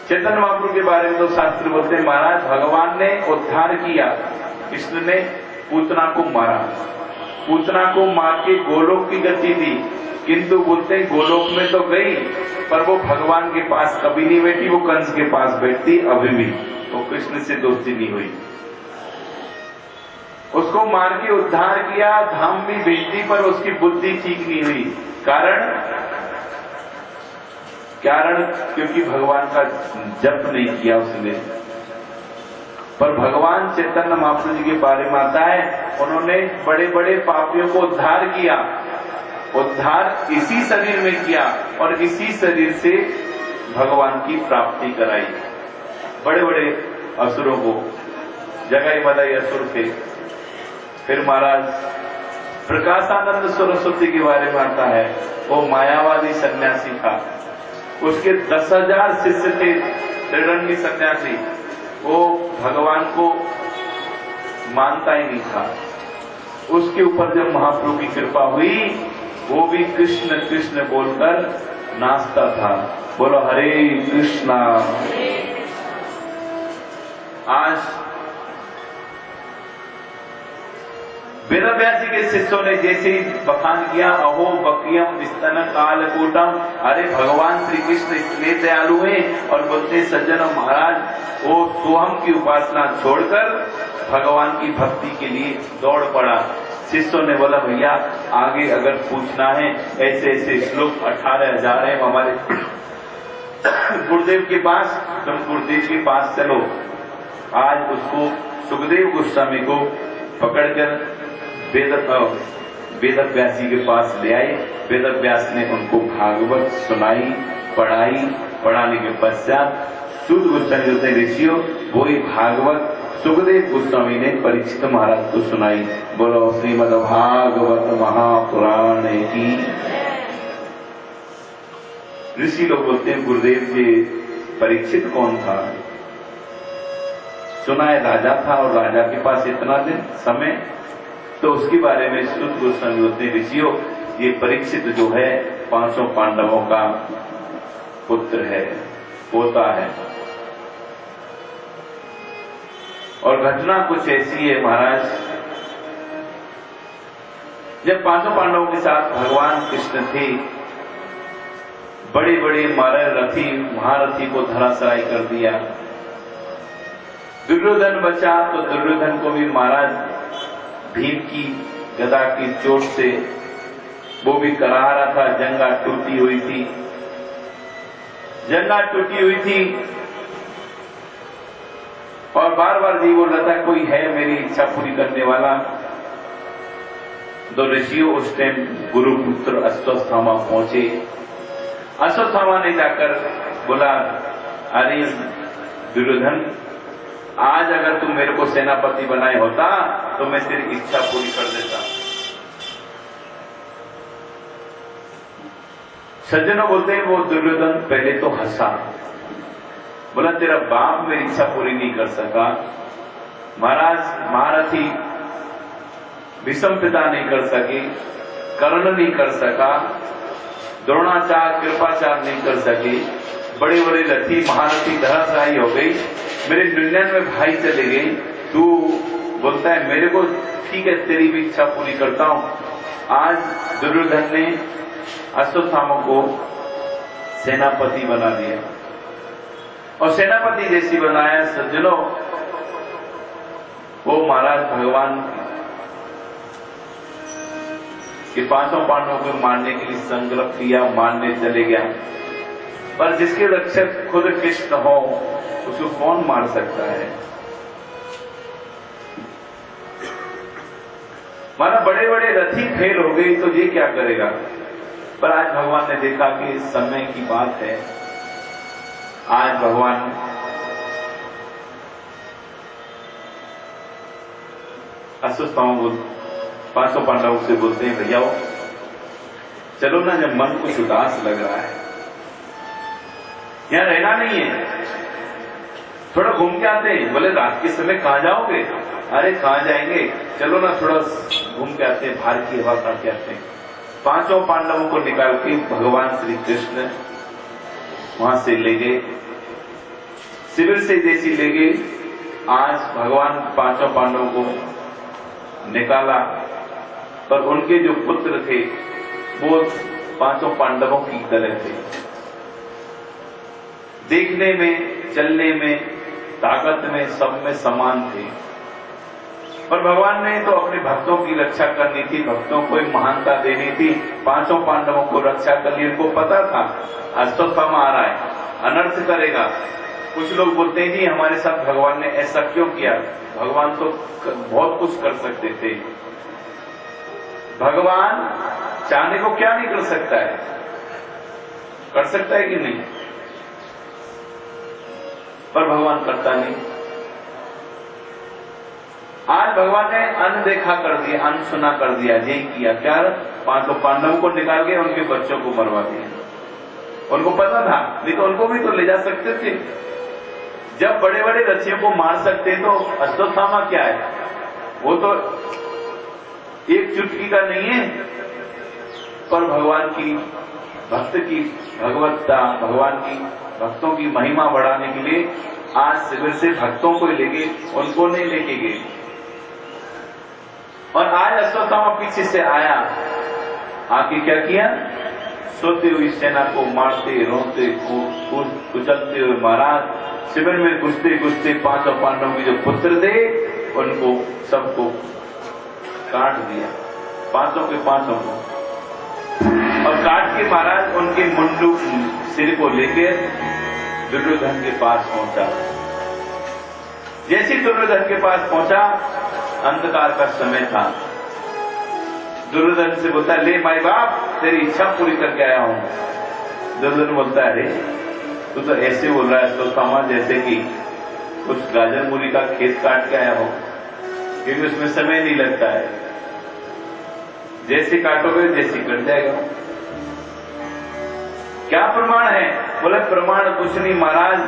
चैतन्य महाप्रभु के बारे में तो शास्त्र बोलते हैं महाराज भगवान ने उद्धार किया, कृष्ण ने पूतना को मारा, पूतना को मार के गोलोक की गति दी, किंतु बोलते गोलोक में तो गई पर वो भगवान के पास कभी नहीं बैठी, वो कंस के पास बैठती अभी भी, वो कृष्ण से दोस्ती नहीं हुई। उसको मार के उद्धार किया, धाम भी भेजती, पर उसकी बुद्धि ठीक नहीं हुई। कारण क्योंकि भगवान का जप नहीं किया उसने। पर भगवान चैतन्य महाप्रभु जी के बारे में आता है, उन्होंने बड़े बड़े पापियों को उद्धार किया, उद्धार इसी शरीर में किया और इसी शरीर से भगवान की प्राप्ति कराई। बड़े बड़े असुरों को, जगाई मदाई असुर थे। फिर महाराज प्रकाशानंद सरस्वती के बारे में आता है, वो मायावादी सन्यासी था, उसके 10,000 शिष्य थे, त्रिदंडी सन्यासी, वो भगवान को मानता ही नहीं था। उसके ऊपर जब महाप्रभु की कृपा हुई, वो भी कृष्ण कृष्ण बोलकर नाचता था। बोलो हरे कृष्णा। आज वेदव्यास जी के शिष्यों ने जैसे ही बखान किया, अहो बकियम स्तन कालकूटम, अरे भगवान श्री कृष्ण इसलिए दयालु हैं, और बोलते सज्जनों महाराज वो सोहम की उपासना छोड़कर भगवान की भक्ति के लिए दौड़ पड़ा। शिष्यों ने बोला भैया आगे अगर पूछना है, ऐसे ऐसे श्लोक 18,000 है हमारे गुरुदेव के पास, तुम गुरुदेव के पास चलो। आज उसको सुखदेव गोस्वामी को पकड़कर वेद व्यास जी के पास ले आए। वेद व्यास ने उनको भागवत सुनाई, पढ़ाने के पश्चात शुद्ध गोस्वामी होते ऋषियों, वही भागवत सुखदेव गोस्वामी ने परीक्षित महाराज को सुनाई। बोलो श्रीमद् भागवत महापुराण की। ऋषि लोग बोलते हैं गुरुदेव जी परीक्षित कौन था? सुना है राजा था, और राजा के पास इतना दिन समय, तो उसके बारे में शुद्ध गोस्वामी बोलते हैं ऋषियों, ये परीक्षित जो है 500 पांडवों का पुत्र है, पोता है। और घटना कुछ ऐसी है महाराज, जब 500 पांडवों के साथ भगवान कृष्ण थे, बड़े बड़े मारे रथी महारथी को धराशायी कर दिया, दुर्योधन बचा तो दुर्योधन को भी महाराज भीम की गदा की चोट से वो भी करा रहा था। जंगा टूटी हुई थी, जंगा टूटी हुई थी और बार बार जी बोल रहा था कोई है मेरी इच्छा पूरी करने वाला। दो ऋषियों उस टाइम गुरुपुत्र अश्वत्थामा पहुंचे। अश्वत्थामा ने जाकर बोला, अरे दुर्योधन, आज अगर तुम मेरे को सेनापति बनाए होता तो मैं तेरी इच्छा पूरी कर देता। सज्जनों बोलते हैं वो दुर्योधन पहले तो हंसा, बोला तेरा बाप मेरी इच्छा पूरी नहीं कर सका, महाराज महारथी भीष्म पिता नहीं कर सके, कर्ण नहीं कर सका, द्रोणाचार्य कृपाचार्य नहीं कर सके, बड़े बड़े रथी महारथी धराशायी हो गई, मेरे 99 भाई चले गए, तू बोलता है मेरे को ठीक है तेरी भी इच्छा पूरी करता हूं। आज दुर्योधन ने अश्वत्थामा को सेनापति बना दिया और सेनापति जैसी बनाया। सज्जनों, वो महाराज भगवान के पांचों पांडवों को मारने के लिए संकल्प किया, मारने चले गया। पर जिसके रक्षक खुद कृष्ण हो उसको कौन मार सकता है? माना बड़े बड़े रथी फेल हो गई तो ये क्या करेगा? पर आज भगवान ने देखा कि समय की बात है। आज भगवान अश्वत्थामा पांचों पांडवों से बोलते हैं, भैया चलो ना, जब मन कुछ उदास लग रहा है, यहां रहना नहीं है, थोड़ा घूम के आते हैं। बोले रात के समय कहां जाओगे? अरे कहां जाएंगे, चलो ना थोड़ा घूम के आते हैं, बाहर की हवा खा के आते हैं। पांचों पांडवों को निकाल के भगवान श्री कृष्ण वहां से ले गए, शिविर से जैसी ले गए। आज भगवान पांचों पांडवों को निकाला, पर उनके जो पुत्र थे वो पांचों पांडवों की तरह थे, देखने में, चलने में, ताकत में, सब में समान थे। पर भगवान ने तो अपने भक्तों की रक्षा करनी थी, भक्तों को एक महानता देनी थी। पांचों पांडवों को रक्षा कर ली। उनको पता था अश्वत्थामा आ रहा है, अनर्थ करेगा। कुछ लोग बोलते हैं जी हमारे साथ भगवान ने ऐसा क्यों किया? भगवान तो बहुत कुछ कर सकते थे। भगवान चाहने को क्या नहीं कर सकता है? कर सकता है कि नहीं? पर भगवान करता नहीं। आज भगवान ने अनदेखा कर दिया, अनसुना कर दिया, यही किया। क्या? पांचों पांडवों को निकाल के उनके बच्चों को मरवा दिया। उनको पता था, नहीं तो उनको भी तो ले जा सकते थे। जब बड़े बड़े रथियों को मार सकते तो अश्वत्थामा क्या है? वो तो एक चुटकी का नहीं है। पर भगवान की भक्त की भगवत्ता, भगवान की भक्तों की महिमा बढ़ाने के लिए आज शिविर से भक्तों को लेके, उनको नहीं लेके गए। और आज अश्वत्थामा पीछे से आया, आके क्या किया? सोती हुई सेना को मारते, रोते, कुचलते हुए महाराज शिविर में घुसते घुसते पांचों पांडवों के जो पुत्र थे उनको सबको काट दिया, पांचों के पांचों को। और काट के महाराज उनके मुंडू सिर को लेकर दुर्योधन के पास पहुंचा। जैसे दुर्योधन के पास पहुंचा, अंधकार का समय था। दुर्योधन से बोलता, ले माई बाप, तेरी इच्छा पूरी करके आया हूं। दुर्योधन बोलता है, अरे तू तो ऐसे बोल रहा है अश्वत्थामा जैसे कि कुछ गाजर मूली का खेत काट के आया हो, क्योंकि उसमें समय नहीं लगता है। जैसे काटोगे जैसे कट जाएगा। क्या प्रमाण है? बोले प्रमाण कुछ नहीं महाराज,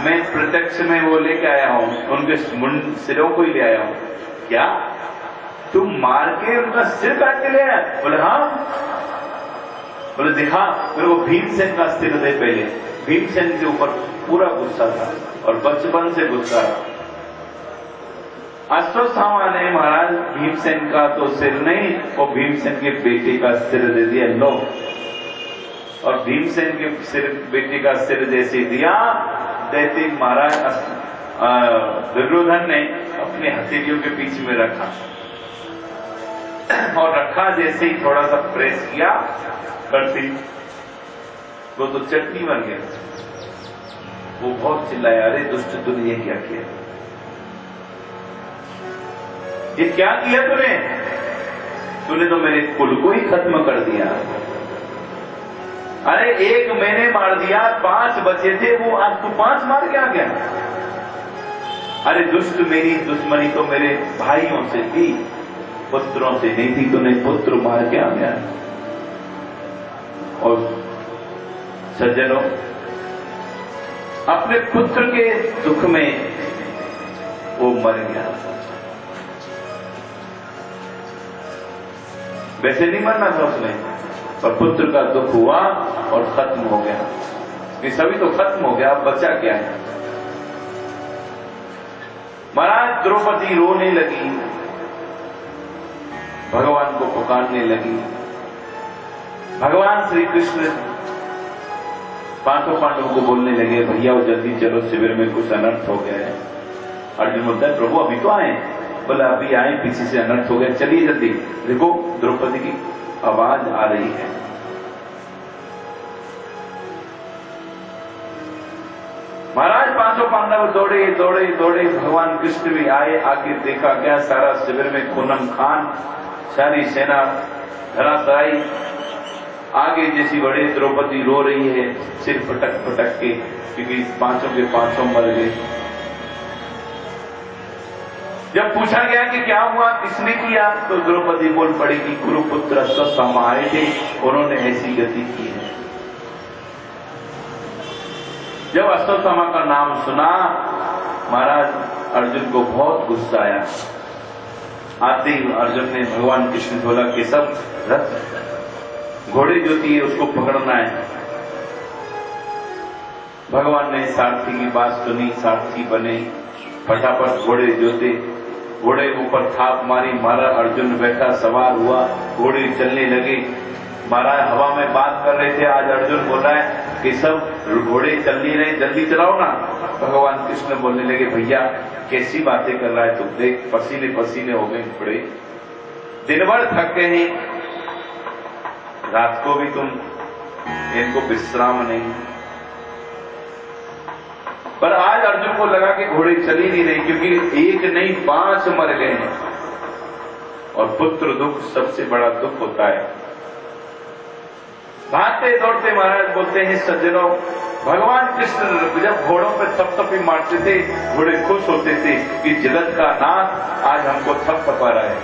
मैं प्रत्यक्ष में वो लेके आया हूं, उनके सिरों को ही ले आया हूं। क्या तुम मार के उनका सिर काट के ले आया? बोले हाँ। बोले दिखा मेरे को भीमसेन का सिर दे। पहले भीमसेन के ऊपर पूरा गुस्सा था और बचपन से गुस्सा रहा। अश्वत्थामा ने महाराज भीमसेन का तो सिर नहीं, वो भीमसेन के बेटे का सिर दे दिया। लो, और भीमसेन के सिर बेटे का सिर जैसे दिया, देते महाराज दुर्योधन ने अपने हथेलियों के बीच में रखा और रखा, जैसे ही थोड़ा सा प्रेस किया करती वो तो चटनी बन गया। वो बहुत चिल्लाया, अरे दुष्ट तूने ये क्या किया, ये क्या किया तूने, तूने तो मेरे कुल को ही खत्म कर दिया। अरे एक मैंने मार दिया, 5 बचे थे, वो आज तू 5 मार के आ गया। अरे दुष्ट, मेरी दुश्मनी तो मेरे भाइयों से थी, पुत्रों से नहीं थी, तूने पुत्र मार के आ गया। और सज्जनों, अपने पुत्र के दुख में वो मर गया। वैसे नहीं मरना था उसने, पर पुत्र का दुख हुआ और खत्म हो गया। ये सभी तो खत्म हो गया, अब बचा क्या है। महाराज द्रौपदी रोने लगी, भगवान को पुकारने लगी। भगवान श्री कृष्ण पांचों पांडवों को बोलने लगे, भैया वो जल्दी चलो, शिविर में कुछ अनर्थ हो गया है। अर्जुन बोलता है, प्रभु अभी तो आए। बोला अभी आए, पीछे से अनर्थ हो गया, चलिए जल्दी। देखो द्रौपदी की आवाज आ रही है। महाराज पांचों पांडव दौड़े दौड़े दौड़े, भगवान कृष्ण भी आए। आगे देखा गया सारा शिविर में खूनम खान, सारी सेना धराशायी। आगे जैसी बड़े द्रौपदी रो रही है, सिर फटक फटक के, क्योंकि पांचों के पांचों मर गए। जब पूछा गया कि क्या हुआ, किसने किया, तो द्रौपदी बोल पड़ी कि कुरुपुत्र अश्वत्थामा आए थे, उन्होंने ऐसी गति की है। जब अश्वत्थामा का नाम सुना, महाराज अर्जुन को बहुत गुस्सा आया। आते ही अर्जुन ने भगवान कृष्ण से बोला कि सब रथ घोड़े जो थी उसको पकड़ना है। भगवान ने सारथी की बात सुनी, सारथी बने, फटाफट घोड़े जोते, घोड़े ऊपर थाप मारी, मारा, अर्जुन बैठा, सवार हुआ, घोड़े चलने लगे। महाराज हवा में बात कर रहे थे, आज अर्जुन बोल रहा है कि सब घोड़े चल नहीं रहे, जल्दी चलाओ ना। भगवान कृष्ण बोलने लगे, भैया कैसी बातें कर रहा है तुम, देख पसीने पसीने हो गए घोड़े, दिन भर थक गए हैं, रात को भी तुम इनको विश्राम नहीं। पर आज अर्जुन को लगा कि घोड़े चल ही नहीं रहे, क्योंकि एक नहीं 5 मर गए हैं। और पुत्र दुख सबसे बड़ा दुख होता है। भागते दौड़ते महाराज बोलते हैं, सज्जनों, भगवान कृष्ण जब घोड़ों पर थपथपी मारते थे, घोड़े खुश होते थे कि जगत का नाथ आज हमको थपथपा रहा है।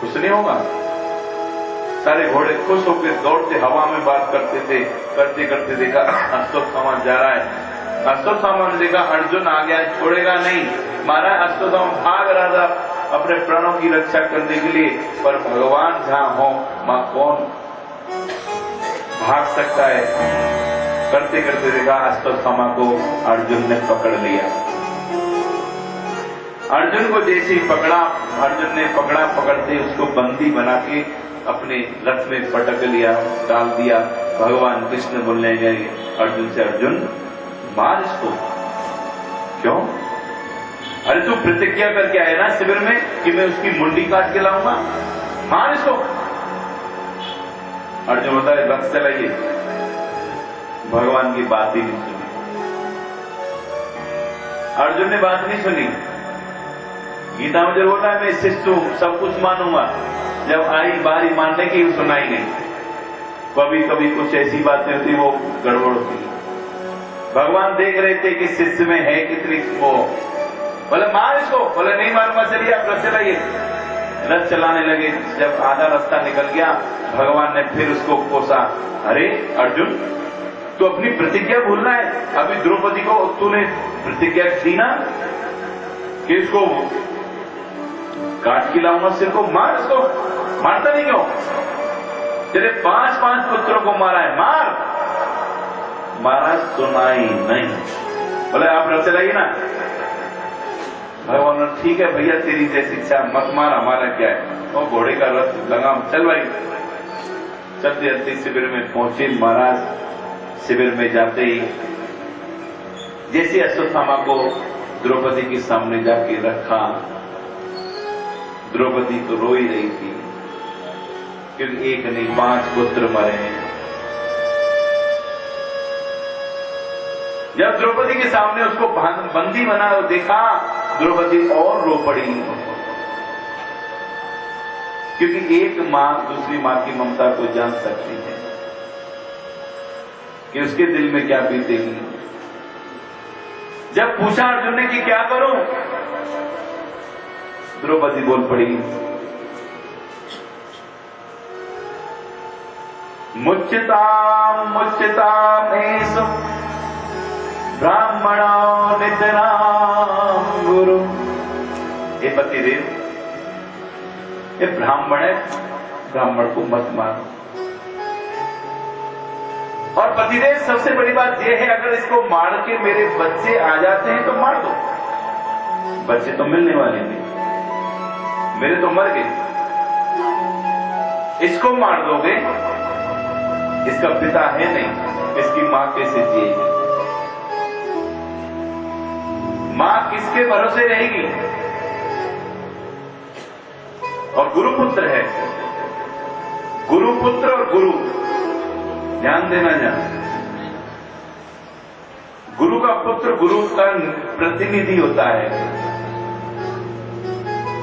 खुश नहीं होगा? सारे घोड़े खुश होकर दौड़ते हवा में बात करते थे। करते करते देखा अश्वत्थामा जा रहा है। अश्वत्थामा ने देखा अर्जुन आ गया, छोड़ेगा नहीं। महाराज अश्वत्थामा भाग रहा था अपने प्राणों की रक्षा करने के लिए, पर भगवान जहां हो मां कौन भाग सकता है। करते करते देखा अश्वत्थामा को अर्जुन ने पकड़ लिया। अर्जुन को जैसे ही पकड़ा, अर्जुन ने पकड़ा, पकड़ते उसको बंदी बना के अपने रथ में पटक लिया, डाल दिया। भगवान कृष्ण बोलने गए अर्जुन से, अर्जुन मार इसको। क्यों? अरे तू प्रतिज्ञा करके आया ना शिविर में कि मैं उसकी मुंडी काट के लाऊंगा, मार इसको। अर्जुन होता है रथ चलाइए। भगवान की बात ही नहीं सुनी, अर्जुन ने बात नहीं सुनी। गीता में जो बोला है मैं शिष्य हूं, सब कुछ मानूंगा, जब आई बारी मानने की सुनाई नहीं। कभी कभी कुछ ऐसी बातें होती वो गड़बड़ होती। भगवान देख रहे थे कि शिष्य में है कितनी वो। बोले मार इसको, बोले नहीं मारूंगा, चलिए आप रथ चलाइए। रथ चलाने लगे। जब आधा रास्ता निकल गया, भगवान ने फिर उसको कोसा, अरे अर्जुन तू अपनी प्रतिज्ञा भूलना है। अभी द्रौपदी को तूने प्रतिज्ञा की ना कि इसको काट के लाऊंगा सिर को, मार इसको। मारता नहीं क्यों? तेरे 5 पुत्रों को मारा है, मार। महाराज सुनाई नहीं। बोले आप रथ चलाइए ना। भगवान ने ठीक है भैया तेरी जैसी इच्छा, मत मार, हमारा क्या है। वो घोड़े का रथ लगाम, चल भाई। चलते चलते शिविर में पहुंचे। महाराज शिविर में जाते ही जैसे अश्वत्थामा को द्रौपदी के सामने जाके रखा। द्रौपदी तो रो ही रही थी, क्योंकि एक नहीं 5 पुत्र मरे हैं। जब द्रौपदी के सामने उसको बंदी बना देखा, द्रौपदी और रो पड़ी, क्योंकि एक मां दूसरी मां की ममता को जान सकती है कि उसके दिल में क्या बीतेगी। जब पूछा अर्जुन ने कि क्या करूं, द्रौपदी बोल पड़ी, मुच्यताम मुच्यताम एसु ब्राह्मणो नितराम गुरु। हे पतिदेव, ये ब्राह्मण है, ब्राह्मण को मत मारो। और पतिदेव सबसे बड़ी बात यह है, अगर इसको मार के मेरे बच्चे आ जाते हैं तो मार दो। बच्चे तो मिलने वाले नहीं, मेरे तो मर गए। इसको मार दोगे, इसका पिता है नहीं, इसकी मां कैसे जिएगी? मां किसके भरोसे रहेगी? और गुरुपुत्र है, गुरुपुत्र और गुरु, ध्यान देना जान। गुरु का पुत्र गुरु का प्रतिनिधि होता है।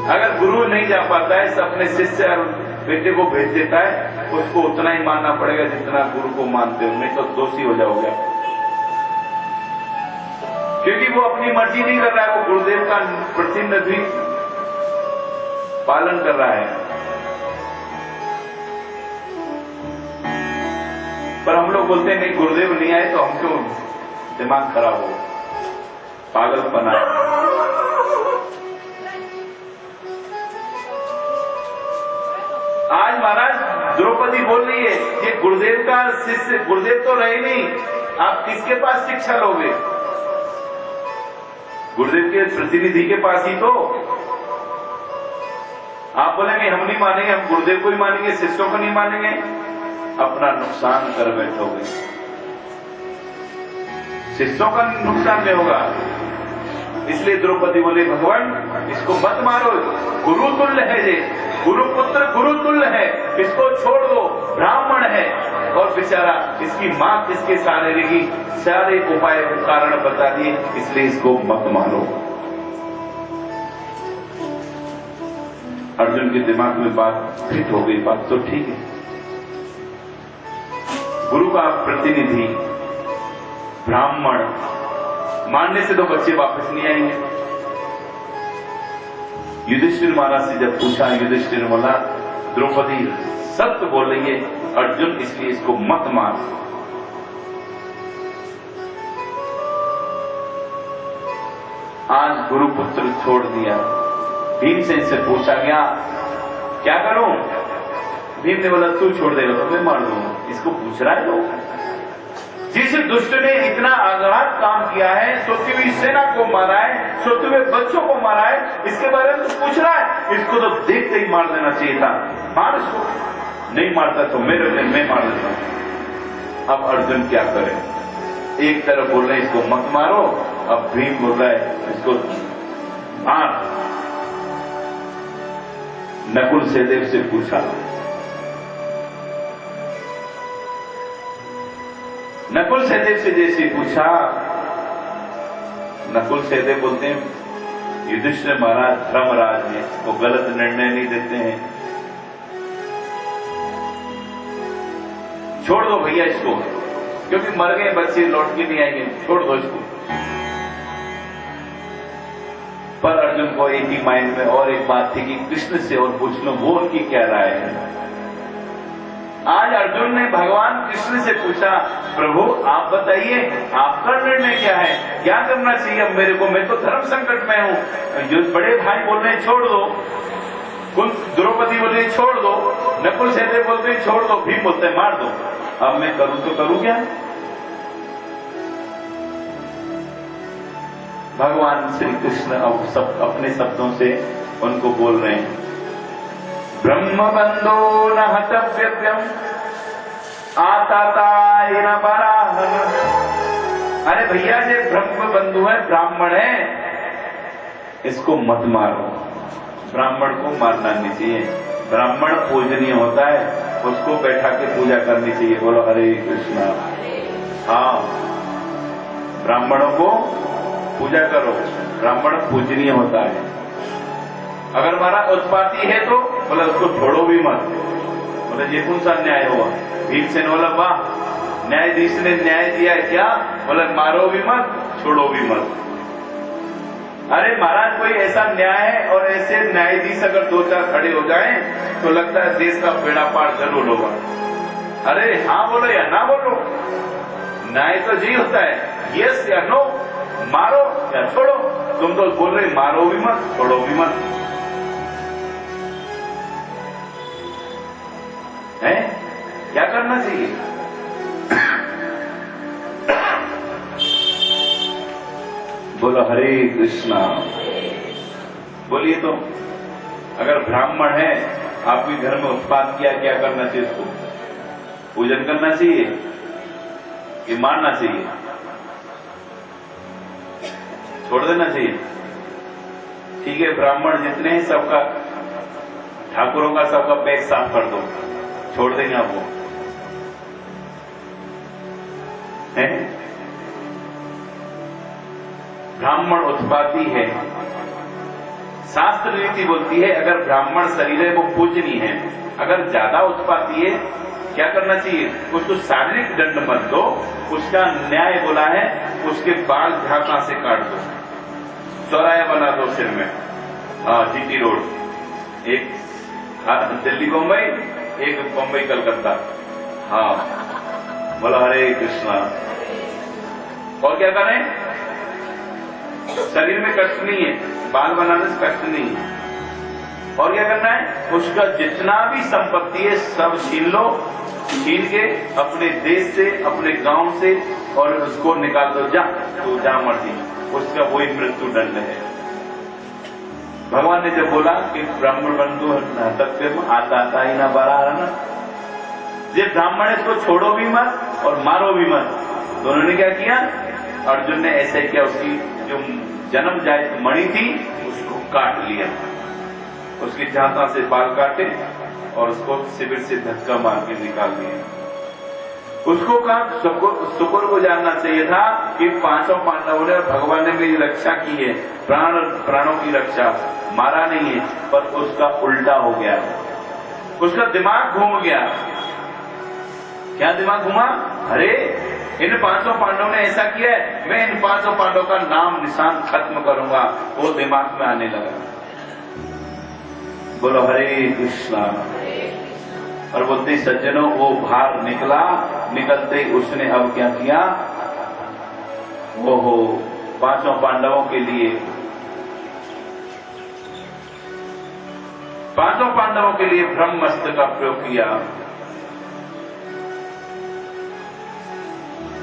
अगर गुरु नहीं जा पाता है, अपने शिष्य और बेटे को भेज देता है, उसको उतना ही मानना पड़ेगा जितना गुरु को मानते हो, नहीं तो दोषी हो जाओगे। क्योंकि वो अपनी मर्जी नहीं कर रहा है, वो गुरुदेव का प्रतिनिधि पालन कर रहा है। पर हम लोग बोलते हैं नहीं, गुरुदेव नहीं आए तो हम क्यों, दिमाग खराब हो, पागलपना। आज महाराज द्रौपदी बोल रही है, ये गुरुदेव का शिष्य, गुरुदेव तो रहे नहीं, आप किसके पास शिक्षा लोगे? गुरुदेव के प्रतिनिधि के पास ही तो। आप बोलेंगे हम नहीं मानेंगे, हम गुरुदेव को ही मानेंगे, शिष्यों को नहीं मानेंगे, अपना नुकसान कर बैठोगे। शिष्यों का नुकसान नहीं होगा। इसलिए द्रौपदी बोले, भगवान इसको मत मारो, गुरु तुल्य है ये, गुरुपुत्र गुरु तुल्य है, इसको छोड़ दो, ब्राह्मण है। और बेचारा इसकी मां किसके सहारे रहेगी? सारे उपाय कारण बता दिए, इसलिए इसको मत मारो। अर्जुन के दिमाग में बात फिट हो गई, बात तो ठीक है। गुरु का प्रतिनिधि ब्राह्मण मानने से तो बच्चे वापस नहीं आएंगे। युधिष्ठिर महाराज से जब पूछा, युधिष्ठिर बोला द्रौपदी सत्य बोल रही है अर्जुन, इसलिए इसको मत मार। आज गुरुपुत्र छोड़ दिया। भीमसेन से पूछा गया क्या करूं? भीम ने बोला तू छोड़ देगा तो मैं मार दूंगा। इसको पूछ रहा है लोग। जिस दुष्ट ने इतना आघात काम किया है, सोती हुई सेना को मारा है, सोते हुए बच्चों को मारा है, इसके बारे में तो पूछ रहा है। इसको तो देखते ही मार देना चाहिए था, मार इसको। नहीं मारता तो मैं मार देता हूं। अब अर्जुन क्या करे? एक तरफ बोल रहे इसको मत मारो, अब भीम बोल रहा है इसको मार। नकुल सहदेव से पूछा, नकुल सहदेव से जैसे पूछा, नकुल सहदेव बोलते हैं युधिष्ठिर महाराज धर्मराज हैं, वो गलत निर्णय नहीं देते हैं, छोड़ दो भैया इसको, क्योंकि मर गए बच्चे, लौट के नहीं आएंगे, छोड़ दो इसको। पर अर्जुन को एक ही माइंड में और एक बात थी कि कृष्ण से और पूछ लो वो उनकी क्या राय है। आज अर्जुन ने भगवान कृष्ण से पूछा, प्रभु आप बताइए आपका निर्णय क्या है, क्या करना चाहिए अब मेरे को? मैं तो धर्म संकट में हूं। जो बड़े भाई बोल रहे हैं छोड़ दो, द्रौपदी बोल रही छोड़ दो, नकुल सहदेव बोलते हैं छोड़ दो, भीम बोलते हैं मार दो। अब मैं करूं तो करूं क्या? भगवान श्री कृष्ण अब सब अपने शब्दों से उनको बोल रहे हैं, ब्रह्म बंधो न हतव्यम आताताय न बराहन। अरे भैया ये ब्रह्म बंधु है, ब्राह्मण है, इसको मत मारो। ब्राह्मण को मारना नहीं चाहिए। ब्राह्मण पूजनीय होता है, उसको बैठा के पूजा करनी चाहिए। बोलो हरे कृष्णा। हाँ, ब्राह्मणों को पूजा करो, ब्राह्मण पूजनीय होता है। अगर हमारा उत्पाती है तो बोले उसको छोड़ो भी मत। बोले ये कौन सा न्याय हुआ? भीमसेन बोला वाह, न्यायाधीश ने न्याय दिया है क्या? बोले मारो भी मत, छोड़ो भी मत। अरे महाराज, कोई ऐसा न्याय है और ऐसे न्यायाधीश अगर दो चार खड़े हो जाएं तो लगता है देश का बेड़ा पार जरूर होगा। अरे हाँ बोलो या ना बोलो, न्याय तो यही होता है, यस या नो, मारो या छोड़ो। तुम तो बोल रहे मारो भी मत, छोड़ो भी मत, है? क्या करना चाहिए? बोलो हरे कृष्णा। बोलिए तो, अगर ब्राह्मण है आपके घर में उत्पात किया, क्या करना चाहिए? उसको पूजन करना चाहिए कि मारना चाहिए? छोड़ देना चाहिए? ठीक है, ब्राह्मण जितने हैं सबका, ठाकुरों का सबका बैग साफ कर दो, छोड़ देंगे आपको, है? ब्राह्मण उत्पाती है। शास्त्र रीति बोलती है अगर ब्राह्मण शरीर है वो पूजनीय है। अगर ज्यादा उत्पाती है क्या करना चाहिए? उसको शारीरिक दंड मत दो, उसका न्याय बोला है उसके बाल झाका से काट दो, चौराया बना दो सिर में। हाँ, जीटी रोड, एक दिल्ली बम्बई, एक बम्बई कलकत्ता। हाँ, बोला हरे कृष्णा। और क्या करें? शरीर में कष्ट नहीं है, बाल बनाने से कष्ट नहीं है। और क्या करना है? उसका जितना भी संपत्ति है सब छीन लो, छीन के अपने देश से, अपने गांव से, और उसको निकाल दो, जा तो जा मर्जी, उसका वही मृत्यु दंड है। भगवान ने जब बोला कि ब्राह्मण बंधु तत्व आता ही ना बराना, ये ब्राह्मण है इसको छोड़ो भी मत और मारो भी मत। दोनों ने क्या किया? अर्जुन ने ऐसे किया, उसकी जो जन्म जायज मणि थी उसको काट लिया, उसकी जाता से बाल काटे और उसको शिविर से धक्का मार के निकाल दिया। उसको कहा शुक्र को जानना चाहिए था कि पांचों पांडवों ने, भगवान ने मेरी रक्षा की है, प्राणों की रक्षा, मारा नहीं है, पर उसका उल्टा हो गया, उसका दिमाग घूम गया। क्या दिमाग घुमा? अरे इन 500 पांडवों ने ऐसा किया है, मैं इन 500 पांडवों का नाम निशान खत्म करूंगा, वो दिमाग में आने लगा। बोलो हरे कृष्णा। और बोलते सज्जनों वो बाहर निकला, निकलते उसने अब क्या किया? ओहो, 500 पांडवों के लिए, 500 पांडवों के लिए ब्रह्मास्त्र का प्रयोग किया।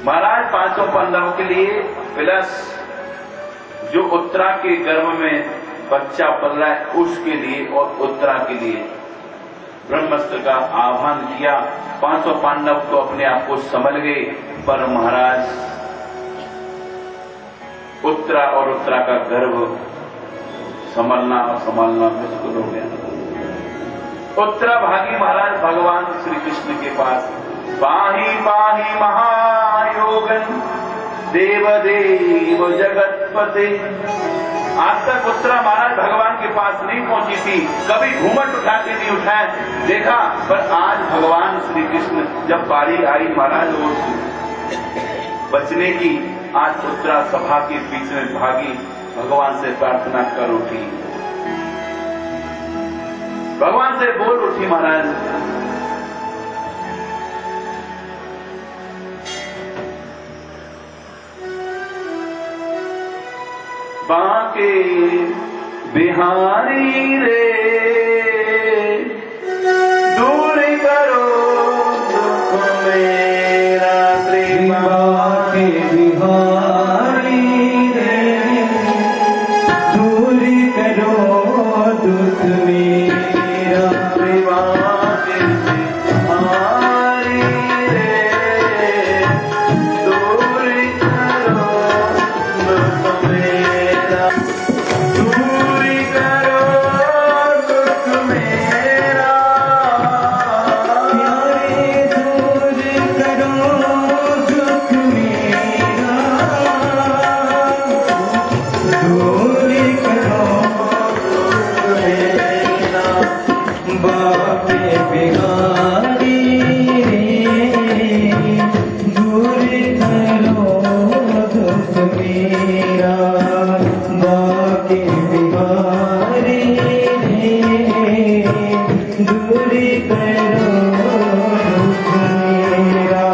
महाराज 500 पांडवों के लिए प्लस जो उत्तरा के गर्भ में बच्चा पल रहा है उसके लिए और उत्तरा के लिए ब्रह्मास्त्र का आह्वान किया। 500 पांडव तो अपने आप को संभल गए, पर महाराज उत्तरा और उत्तरा का गर्भ संभालना मुश्किल हो गया। उत्तरा भागी महाराज भगवान श्री कृष्ण के पास, पाही पाही महायोगन देव देव जगतपते। आज तक उत्तरा महाराज भगवान के पास नहीं पहुंची थी, कभी घूमट उठा के नहीं उठाए देखा, पर आज भगवान श्री कृष्ण जब बारी आई महाराज वो बचने की, आज उत्तरा सभा के बीच में भागी, भगवान से प्रार्थना कर उठी, भगवान से बोल उठी महाराज, बांके बिहारी रे दूर करो दुख मेरा प्रेम। बांके बिहारी रे दूर करो दुख मेरा प्रेम। बांके बिहारी रे दूर करो दुख मेरा। दूर बाके बिहारी रे, दूर करो दुख मेरा, बाके बिहारी रे, दूर करो दुख मेरा।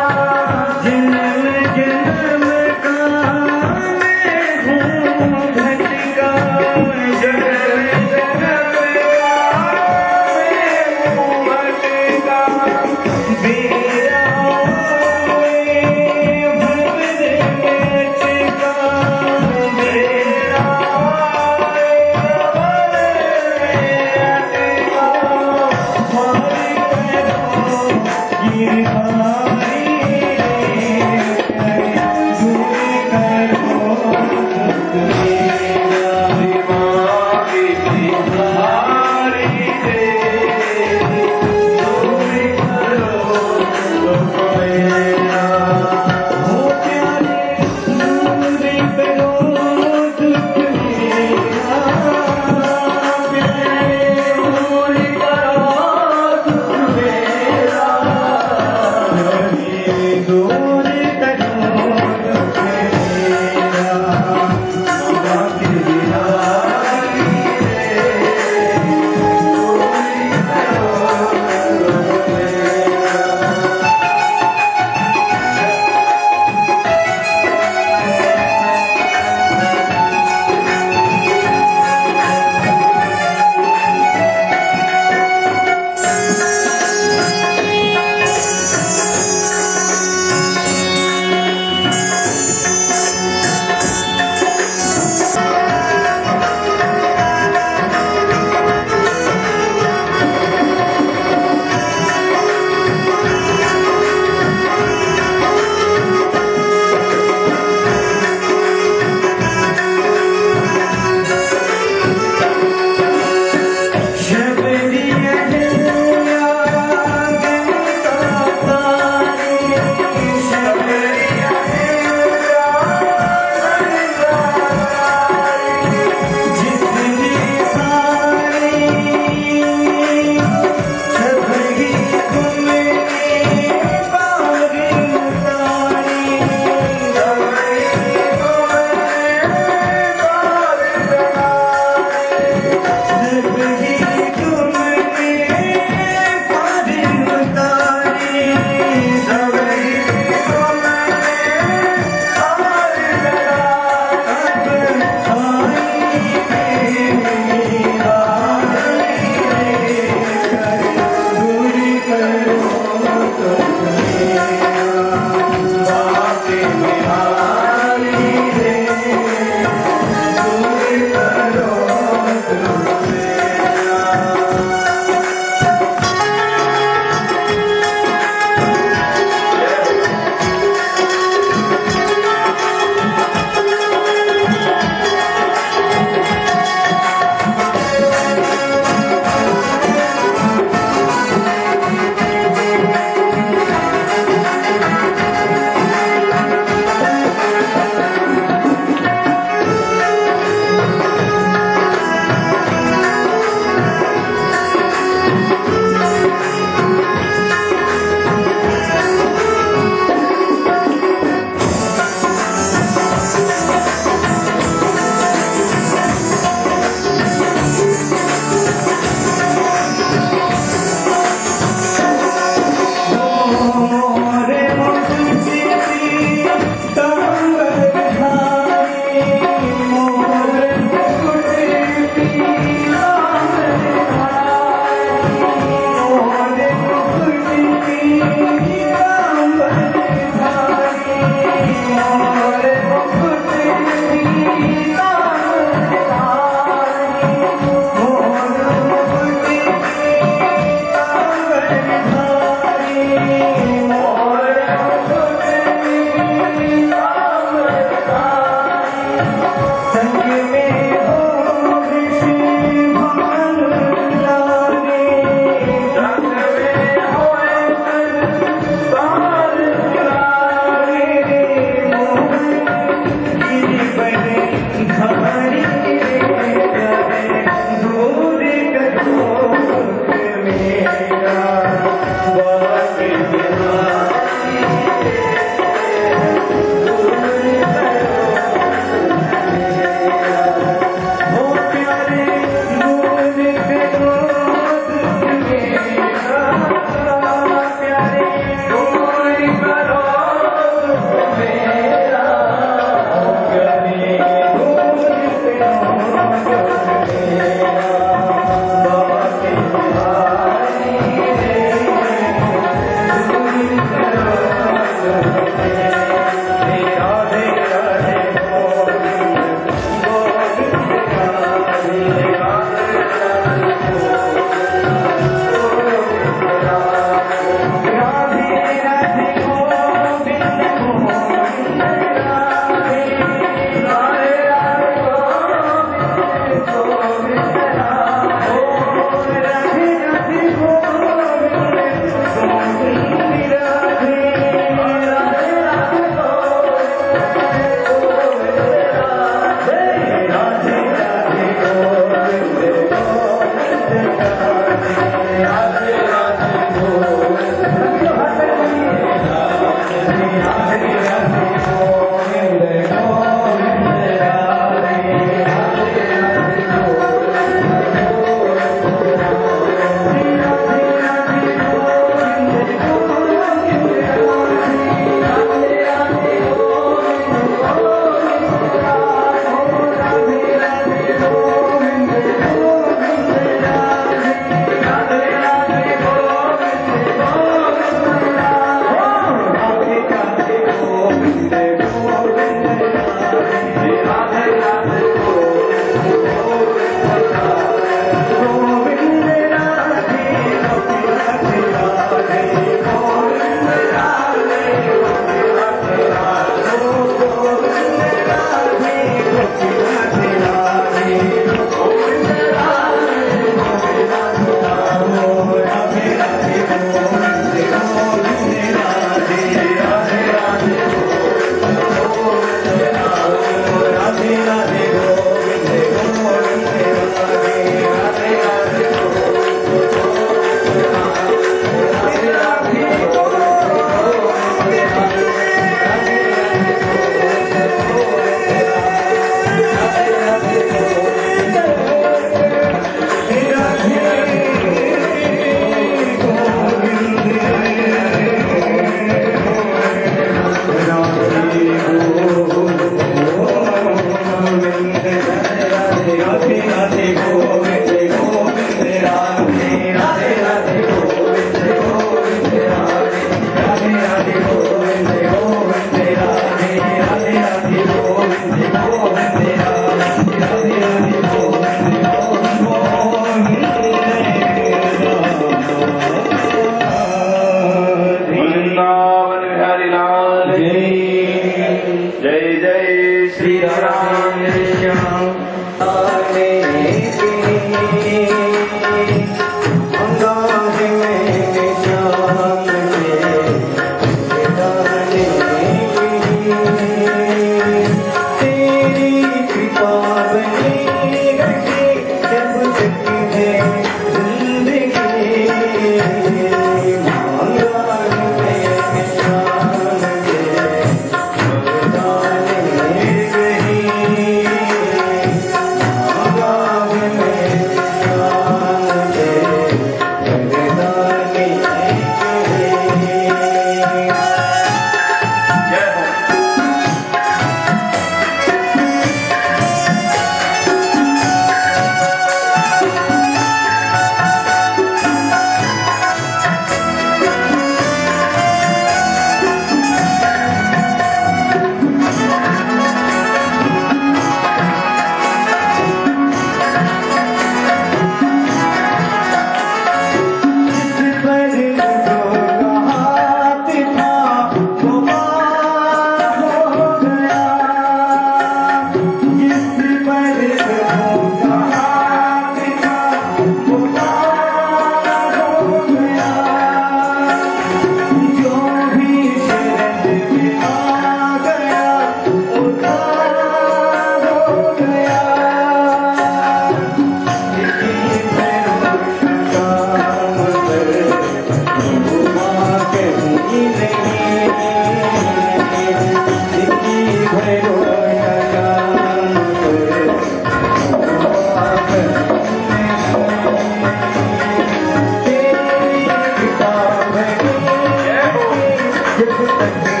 Thank you.